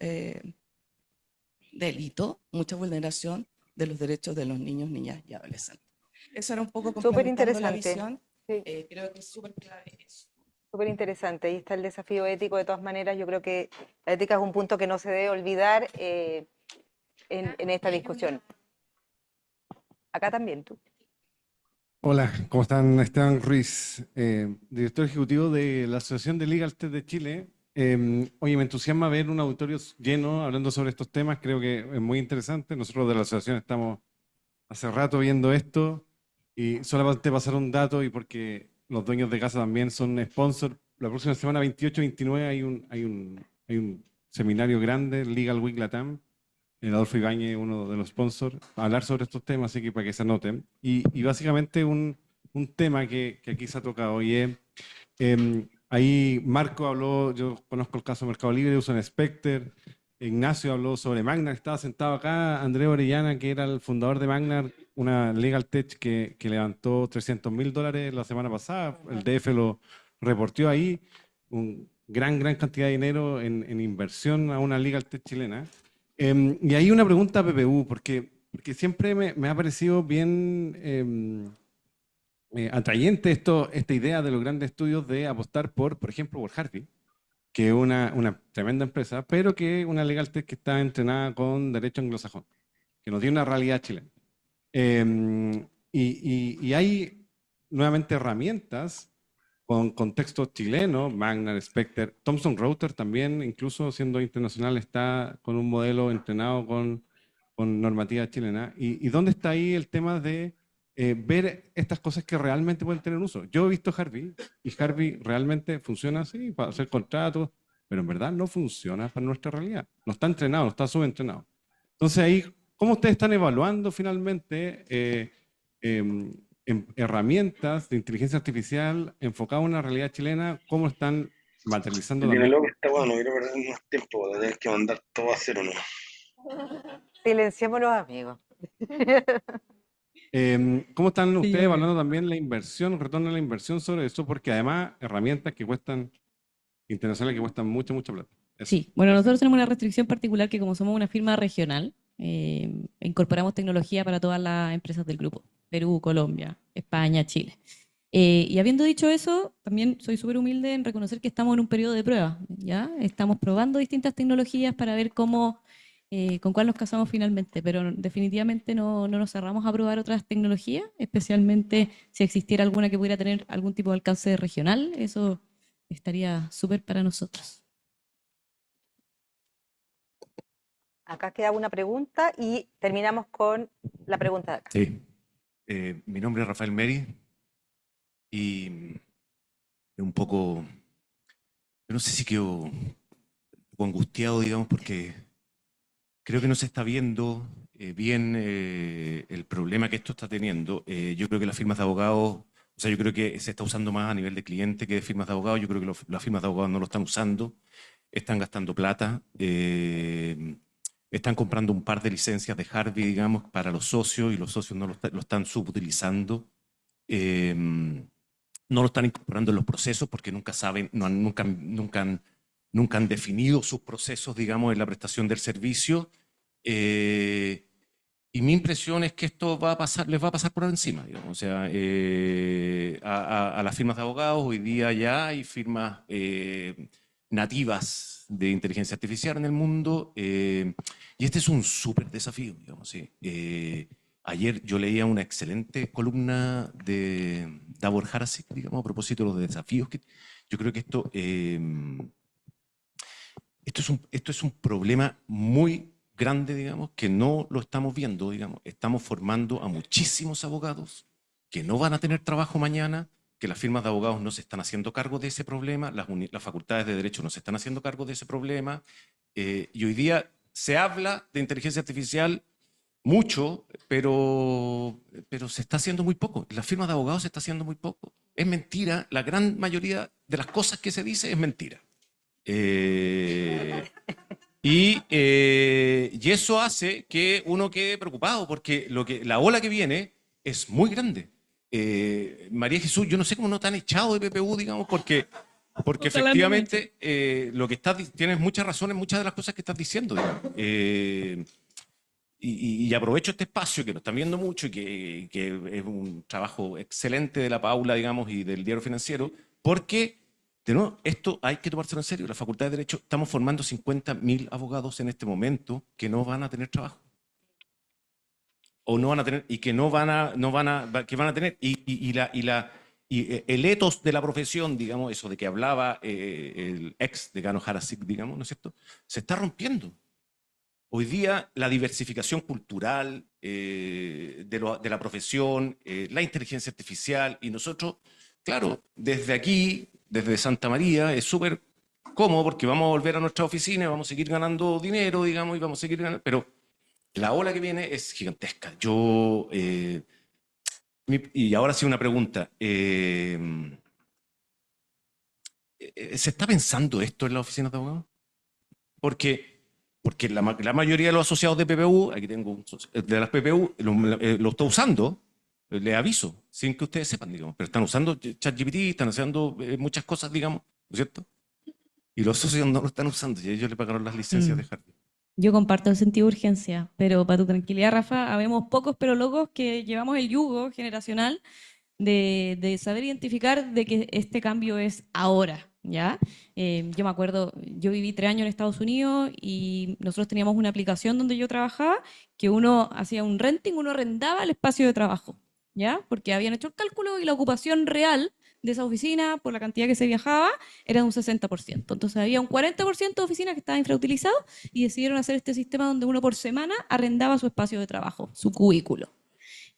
delito, mucha vulneración de los derechos de los niños, niñas y adolescentes. Eso era un poco Súper complementando la interesante. visión. Sí. Creo que es súper clave eso. Súper interesante. Ahí está el desafío ético. De todas maneras, yo creo que la ética es un punto que no se debe olvidar en esta discusión. Acá también tú. Hola, ¿cómo están? Esteban Ruiz, director ejecutivo de la Asociación de Legal Tech de Chile. Oye, me entusiasma ver un auditorio lleno hablando sobre estos temas, creo que es muy interesante. Nosotros de la asociación estamos hace rato viendo esto y solamente pasar un dato y porque los dueños de casa también son sponsors. La próxima semana, 28-29, hay un seminario grande, Legal Week Latam. El Adolfo Ibáñez, uno de los sponsors, a hablar sobre estos temas, así que para que se anoten. Y básicamente un tema que aquí se ha tocado y es, ahí Marco habló, yo conozco el caso de Mercado Libre, usan Spectre, Ignacio habló sobre Magnar, estaba sentado acá, Andrés Orellana, que era el fundador de Magnar, una legal tech que levantó $300.000 la semana pasada, el DF lo reportó ahí, un gran cantidad de dinero en inversión a una legal tech chilena. Y hay una pregunta a PPU, porque siempre me ha parecido bien atrayente esta idea de los grandes estudios de apostar por ejemplo, por Harvey, que es una tremenda empresa, pero que es una legal tech que está entrenada con derecho anglosajón, que no tiene una realidad chilena. Y hay nuevamente herramientas con contextos chilenos, Magnar, Spectre, Thomson Reuters también, incluso siendo internacional, está con un modelo entrenado con normativa chilena. ¿Y dónde está ahí el tema de ver estas cosas que realmente pueden tener uso? Yo he visto Harvey y Harvey realmente funciona así para hacer contratos, pero en verdad no funciona para nuestra realidad. No está entrenado, no está subentrenado. Entonces ahí, ¿cómo ustedes están evaluando finalmente herramientas de inteligencia artificial enfocadas en una realidad chilena? ¿Cómo están materializando Tiene también? loco, está bueno, no quiero perder más tiempo, voy a tener que mandar todo a cero, ¿no? Silenciémonos, amigos. ¿Cómo están ustedes obvio. evaluando también la inversión, retorno a la inversión sobre eso? Porque además herramientas que cuestan, internacionales que cuestan mucha plata. Eso. Sí, bueno, nosotros tenemos una restricción particular que como somos una firma regional, incorporamos tecnología para todas las empresas del grupo, Perú, Colombia, España, Chile. Y habiendo dicho eso, también soy súper humilde en reconocer que estamos en un periodo de prueba, ¿ya? Estamos probando distintas tecnologías para ver cómo, con cuál nos casamos finalmente, pero definitivamente no nos cerramos a probar otras tecnologías, especialmente si existiera alguna que pudiera tener algún tipo de alcance regional, eso estaría súper para nosotros. Acá queda una pregunta y terminamos con la pregunta de acá. Sí. Mi nombre es Rafael Meri y un poco, yo no sé si quedo un poco angustiado, digamos, porque creo que no se está viendo bien el problema que esto está teniendo. Yo creo que las firmas de abogados, o sea, yo creo que se está usando más a nivel de cliente que de firmas de abogados. Yo creo que las firmas de abogados no lo están usando, están gastando plata. Están comprando un par de licencias de Harvey, digamos, para los socios y los socios no lo están subutilizando. No lo están incorporando en los procesos porque nunca saben, nunca han definido sus procesos, digamos, en la prestación del servicio. Y mi impresión es que esto les va a pasar por encima, digamos. O sea, a las firmas de abogados hoy día ya hay firmas nativas de inteligencia artificial en el mundo, y este es un súper desafío, digamos, sí. Ayer yo leía una excelente columna de Davor Harasik, digamos, a propósito de los desafíos que yo creo que esto es un problema muy grande, digamos, que no lo estamos viendo, digamos. Estamos formando a muchísimos abogados que no van a tener trabajo mañana, que las firmas de abogados no se están haciendo cargo de ese problema, las facultades de derecho no se están haciendo cargo de ese problema, y hoy día se habla de inteligencia artificial mucho, pero se está haciendo muy poco. En las firmas de abogados se está haciendo muy poco. Es mentira, la gran mayoría de las cosas que se dice es mentira. Y eso hace que uno quede preocupado, porque la ola que viene es muy grande. María Jesús, yo no sé cómo no te han echado de PPU, digamos, porque Ojalá no me efectivamente lo que tienes mucha razón en muchas de las cosas que estás diciendo, digamos. Y aprovecho este espacio que nos están viendo mucho y que es un trabajo excelente de la Paula, digamos, y del Diario Financiero, porque, de nuevo, esto hay que tomárselo en serio. La Facultad de Derecho, estamos formando 50.000 abogados en este momento que no van a tener trabajo. O no van a tener, y que que van a tener, y el ethos de la profesión, digamos, eso de que hablaba el ex decano Harasik, digamos, ¿no es cierto?, se está rompiendo. Hoy día la diversificación cultural de la profesión, la inteligencia artificial, y nosotros, claro, desde aquí, desde Santa María, es súper cómodo porque vamos a volver a nuestra oficina, vamos a seguir ganando dinero, digamos, y vamos a seguir ganando, pero la ola que viene es gigantesca. Y ahora sí una pregunta. ¿Se está pensando esto en la oficina de abogados? Porque la mayoría de los asociados de PPU, aquí tengo de las PPU, lo está usando, les aviso, sin que ustedes sepan, digamos, pero están usando ChatGPT, están haciendo muchas cosas, digamos, ¿no es cierto? Y los socios no lo están usando, y ellos le pagaron las licencias de Harvard. Yo comparto el sentido de urgencia, pero para tu tranquilidad, Rafa, habemos pocos pero locos que llevamos el yugo generacional de saber identificar de que este cambio es ahora, ¿ya? Yo me acuerdo, yo viví 3 años en Estados Unidos y nosotros teníamos una aplicación donde yo trabajaba que uno hacía un renting, uno arrendaba el espacio de trabajo, ¿ya? Porque habían hecho el cálculo y la ocupación real de esa oficina, por la cantidad que se viajaba, era de un 60%. Entonces había un 40% de oficinas que estaba infrautilizado y decidieron hacer este sistema donde uno por semana arrendaba su espacio de trabajo, su cubículo.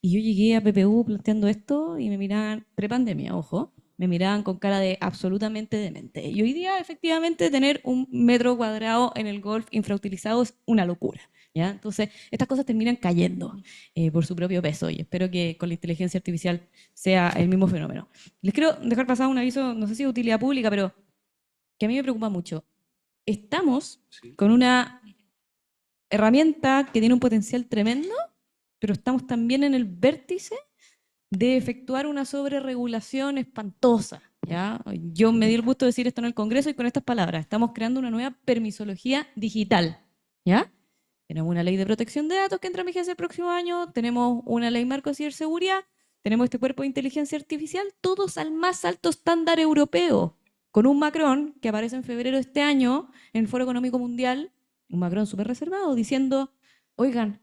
Y yo llegué a PPU planteando esto y me miraban, prepandemia, ojo, me miraban con cara de absolutamente demente. Y hoy día, efectivamente, tener 1 metro cuadrado en el golf infrautilizado es una locura, ¿ya? Entonces, estas cosas terminan cayendo por su propio peso y espero que con la inteligencia artificial sea el mismo fenómeno. Les quiero dejar pasar un aviso, no sé si de utilidad pública, pero que a mí me preocupa mucho. Estamos con una herramienta que tiene un potencial tremendo, pero estamos también en el vértice de efectuar una sobreregulación espantosa, ¿ya? Yo me di el gusto de decir esto en el Congreso y con estas palabras, estamos creando una nueva permisología digital, ¿ya? Tenemos una ley de protección de datos que entra en vigencia el próximo año, tenemos una ley marco de ciberseguridad, tenemos este cuerpo de inteligencia artificial, todos al más alto estándar europeo, con un Macron que aparece en febrero de este año en el Foro Económico Mundial, un Macron súper reservado, diciendo, oigan,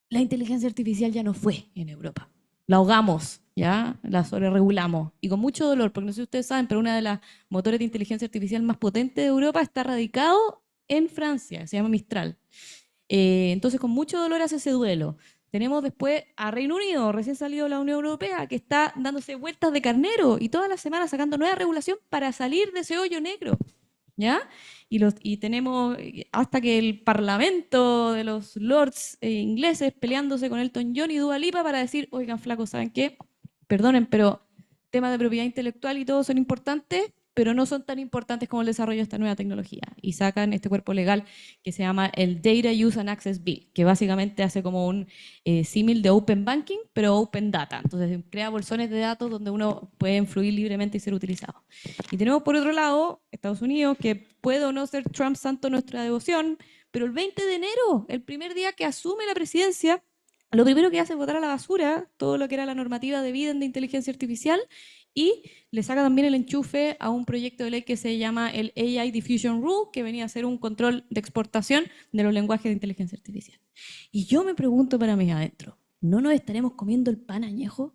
la inteligencia artificial ya no fue en Europa. La ahogamos, ¿ya? La sobreregulamos. Y con mucho dolor, porque no sé si ustedes saben, pero una de las motores de inteligencia artificial más potentes de Europa está radicado en Francia, se llama Mistral. Entonces, con mucho dolor hace ese duelo. Tenemos después a Reino Unido, recién salido de la Unión Europea, que está dándose vueltas de carnero y todas las semanas sacando nueva regulación para salir de ese hoyo negro, ¿ya? Y tenemos hasta que el parlamento de los lords ingleses peleándose con Elton John y Dua Lipa para decir, oigan, flacos, ¿saben qué? Perdonen, pero temas de propiedad intelectual y todo son importantes, pero no son tan importantes como el desarrollo de esta nueva tecnología. Y sacan este cuerpo legal que se llama el Data Use and Access Bill, que básicamente hace como un símil de Open Banking, pero Open Data. Entonces crea bolsones de datos donde uno puede influir libremente y ser utilizado. Y tenemos por otro lado Estados Unidos, que puede o no ser Trump santo nuestra devoción, pero el 20 de enero, el primer día que asume la presidencia, lo primero que hace es botar a la basura todo lo que era la normativa de Biden de inteligencia artificial y le saca también el enchufe a un proyecto de ley que se llama el AI Diffusion Rule, que venía a ser un control de exportación de los lenguajes de inteligencia artificial. Y yo me pregunto para mí adentro, ¿no nos estaremos comiendo el pan añejo?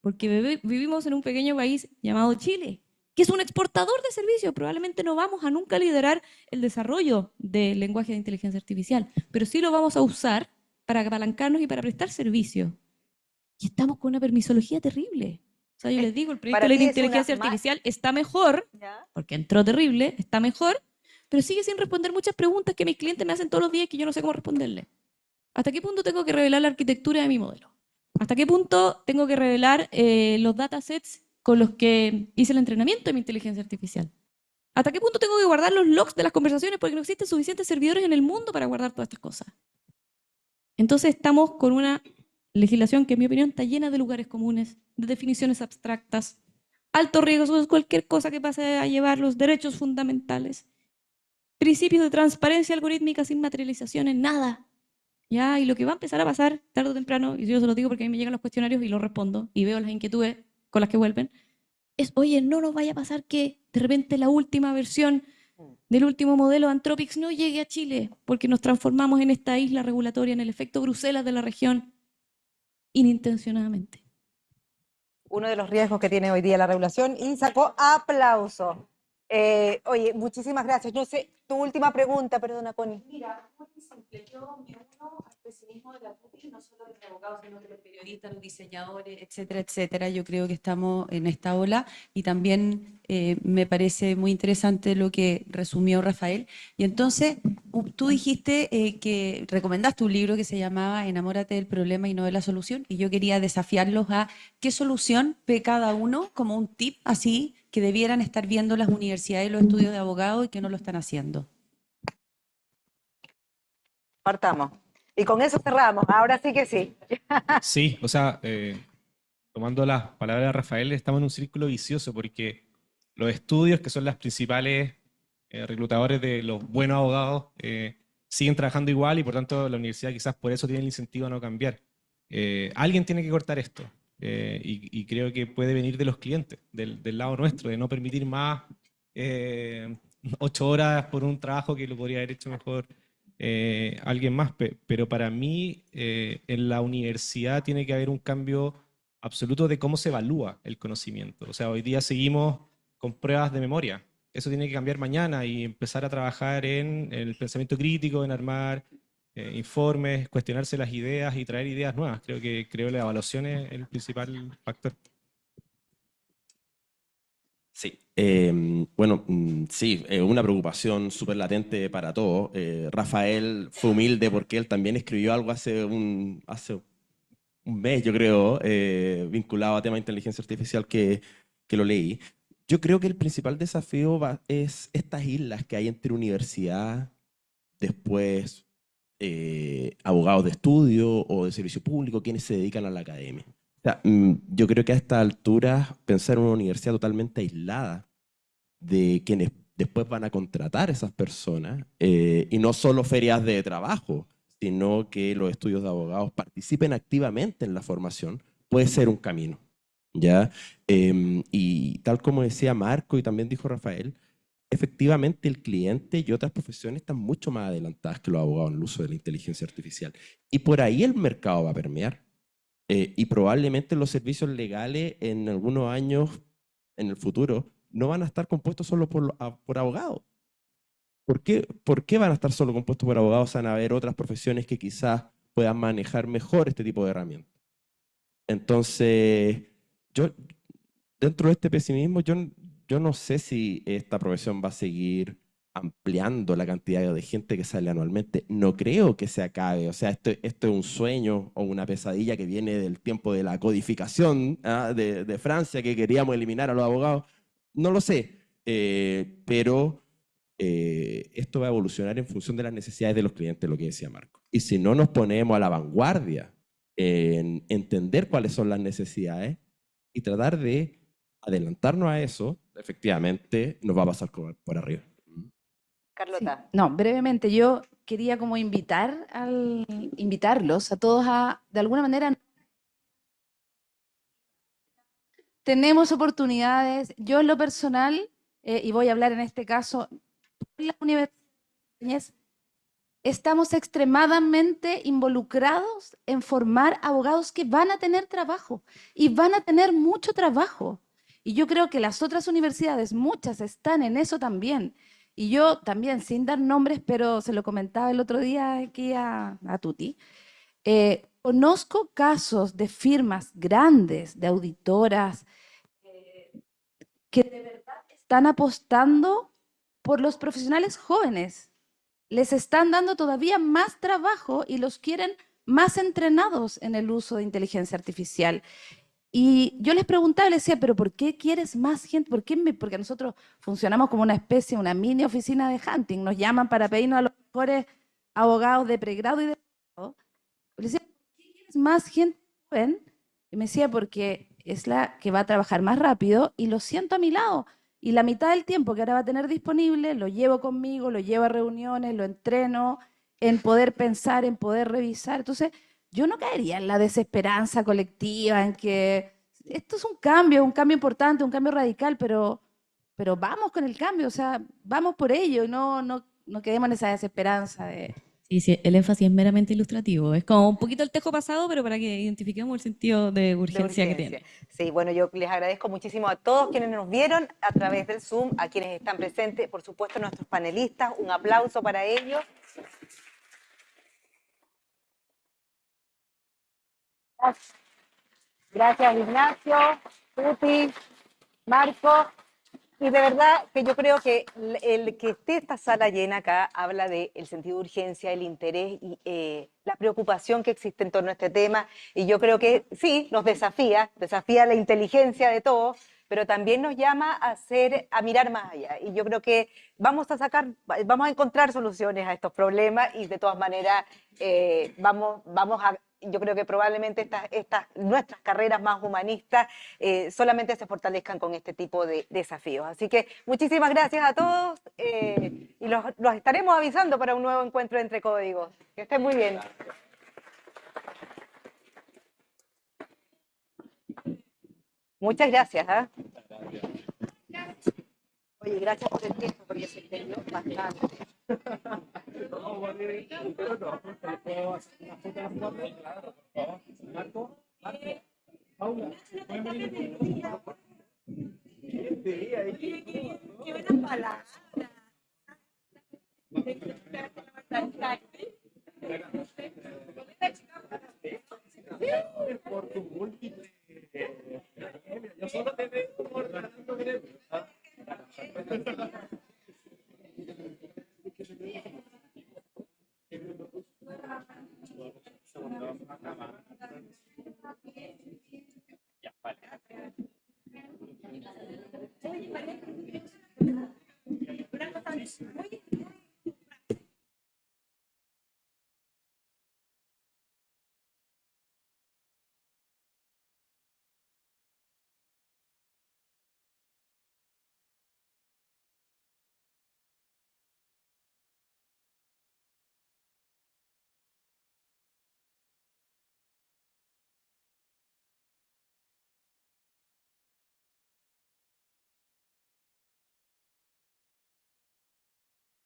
Porque vivimos en un pequeño país llamado Chile, que es un exportador de servicios. Probablemente no vamos a nunca liderar el desarrollo del lenguaje de inteligencia artificial, pero sí lo vamos a usar para apalancarnos y para prestar servicios. Y estamos con una permisología terrible. O sea, yo les digo, el proyecto de ley de inteligencia artificial está mejor, porque entró terrible, está mejor, pero sigue sin responder muchas preguntas que mis clientes me hacen todos los días y que yo no sé cómo responderle. ¿Hasta qué punto tengo que revelar la arquitectura de mi modelo? ¿Hasta qué punto tengo que revelar los datasets con los que hice el entrenamiento de mi inteligencia artificial? ¿Hasta qué punto tengo que guardar los logs de las conversaciones porque no existen suficientes servidores en el mundo para guardar todas estas cosas? Entonces estamos con una legislación que en mi opinión está llena de lugares comunes, de definiciones abstractas, alto riesgo es cualquier cosa que pase a llevar los derechos fundamentales, principios de transparencia algorítmica sin materialización en nada. ¿Ya? Y lo que va a empezar a pasar tarde o temprano, y yo se lo digo porque a mí me llegan los cuestionarios y los respondo y veo las inquietudes con las que vuelven, es, oye, no nos vaya a pasar que de repente la última versión del último modelo de Anthropics no llegue a Chile porque nos transformamos en esta isla regulatoria, en el efecto Bruselas de la región, inintencionadamente. Uno de los riesgos que tiene hoy día la regulación y sacó aplauso. Oye, muchísimas gracias. No sé, tu última pregunta, perdona, Connie. Mira, muy simple. Yo me uno al pesimismo de la TUTI, no solo de los abogados, sino de los periodistas, los diseñadores, etcétera, etcétera. Yo creo que estamos en esta ola y también me parece muy interesante lo que resumió Rafael. Y entonces, tú dijiste que recomendaste un libro que se llamaba Enamórate del problema y no de la solución, y yo quería desafiarlos a qué solución ve cada uno como un tip así que debieran estar viendo las universidades y los estudios de abogado y que no lo están haciendo. Partamos. Y con eso cerramos. Ahora sí que sí. Sí, o sea, tomando las palabras de Rafael, estamos en un círculo vicioso porque los estudios, que son las principales reclutadores de los buenos abogados, siguen trabajando igual y por tanto la universidad quizás por eso tiene el incentivo a no cambiar. Alguien tiene que cortar esto y creo que puede venir de los clientes, del lado nuestro, de no permitir más 8 horas por un trabajo que lo podría haber hecho mejor alguien más, pero para mí en la universidad tiene que haber un cambio absoluto de cómo se evalúa el conocimiento. O sea, hoy día seguimos con pruebas de memoria. Eso tiene que cambiar mañana y empezar a trabajar en el pensamiento crítico, en armar informes, cuestionarse las ideas y traer ideas nuevas. Creo que la evaluación es el principal factor. Sí, bueno, sí, una preocupación súper latente para todos. Rafael fue humilde porque él también escribió algo hace un mes, yo creo, vinculado a tema de inteligencia artificial que lo leí. Yo creo que el principal desafío es estas islas que hay entre universidad, después abogados de estudio o de servicio público, quienes se dedican a la academia. O sea, yo creo que a esta altura pensar en una universidad totalmente aislada de quienes después van a contratar a esas personas, y no solo ferias de trabajo, sino que los estudios de abogados participen activamente en la formación, puede ser un camino, ¿ya? Y tal como decía Marco y también dijo Rafael, efectivamente el cliente y otras profesiones están mucho más adelantadas que los abogados en el uso de la inteligencia artificial. Y por ahí el mercado va a permear. Y probablemente los servicios legales en algunos años, en el futuro, no van a estar compuestos solo por abogados. ¿Por qué van a estar solo compuestos por abogados? Van a haber otras profesiones que quizás puedan manejar mejor este tipo de herramientas. Entonces, dentro de este pesimismo, yo no sé si esta profesión va a seguir ampliando la cantidad de gente que sale anualmente. No creo que se acabe. O sea, esto es un sueño o una pesadilla que viene del tiempo de la codificación de Francia, que queríamos eliminar a los abogados. No lo sé, pero esto va a evolucionar en función de las necesidades de los clientes, lo que decía Marco. Y si no nos ponemos a la vanguardia en entender cuáles son las necesidades y tratar de adelantarnos a eso, efectivamente nos va a pasar por arriba. Carlota. Sí. No, brevemente, yo quería como invitarlos a todos a, de alguna manera, tenemos oportunidades. Yo en lo personal, y voy a hablar en este caso, en la universidad, estamos extremadamente involucrados en formar abogados que van a tener trabajo y van a tener mucho trabajo. Y yo creo que las otras universidades, muchas están en eso también. Y yo también, sin dar nombres, pero se lo comentaba el otro día aquí a Tuti, conozco casos de firmas grandes, de auditoras, que de verdad están apostando por los profesionales jóvenes. Les están dando todavía más trabajo y los quieren más entrenados en el uso de inteligencia artificial. Y yo les preguntaba, les decía, ¿pero por qué quieres más gente? Porque nosotros funcionamos como una especie, una mini oficina de hunting. Nos llaman para pedirnos a los mejores abogados de pregrado y de posgrado. Les decía, ¿por qué quieres más gente joven, y me decía, porque es la que va a trabajar más rápido y lo siento a mi lado. Y la mitad del tiempo que ahora va a tener disponible, lo llevo conmigo, lo llevo a reuniones, lo entreno en poder pensar, en poder revisar. Entonces, yo no caería en la desesperanza colectiva, en que esto es un cambio importante, un cambio radical, pero vamos con el cambio, o sea, vamos por ello y no quedemos en esa desesperanza de... Sí, sí, el énfasis es meramente ilustrativo. Es como un poquito el tejo pasado, pero para que identifiquemos el sentido de De urgencia que urgencia. tiene. Sí, bueno, yo les agradezco muchísimo a todos quienes nos vieron a través del Zoom, a quienes están presentes, por supuesto, nuestros panelistas. Un aplauso para ellos. Gracias, Ignacio, Tuti, Marco. Y de verdad que yo creo que el que esté esta sala llena acá habla del sentido de urgencia, el interés y la preocupación que existe en torno a este tema. Y yo creo que sí, nos desafía la inteligencia de todos, pero también nos llama a mirar más allá. Y yo creo que vamos a encontrar soluciones a estos problemas y de todas maneras yo creo que probablemente nuestras carreras más humanistas solamente se fortalezcan con este tipo de desafíos. Así que muchísimas gracias a todos y los estaremos avisando para un nuevo encuentro entre códigos. Que estén muy bien. Muchas gracias. Oye, gracias por el tiempo, porque se entendió bastante. Qué buenas palabras. Por tu múltiple. Yo solo te veo por ganando.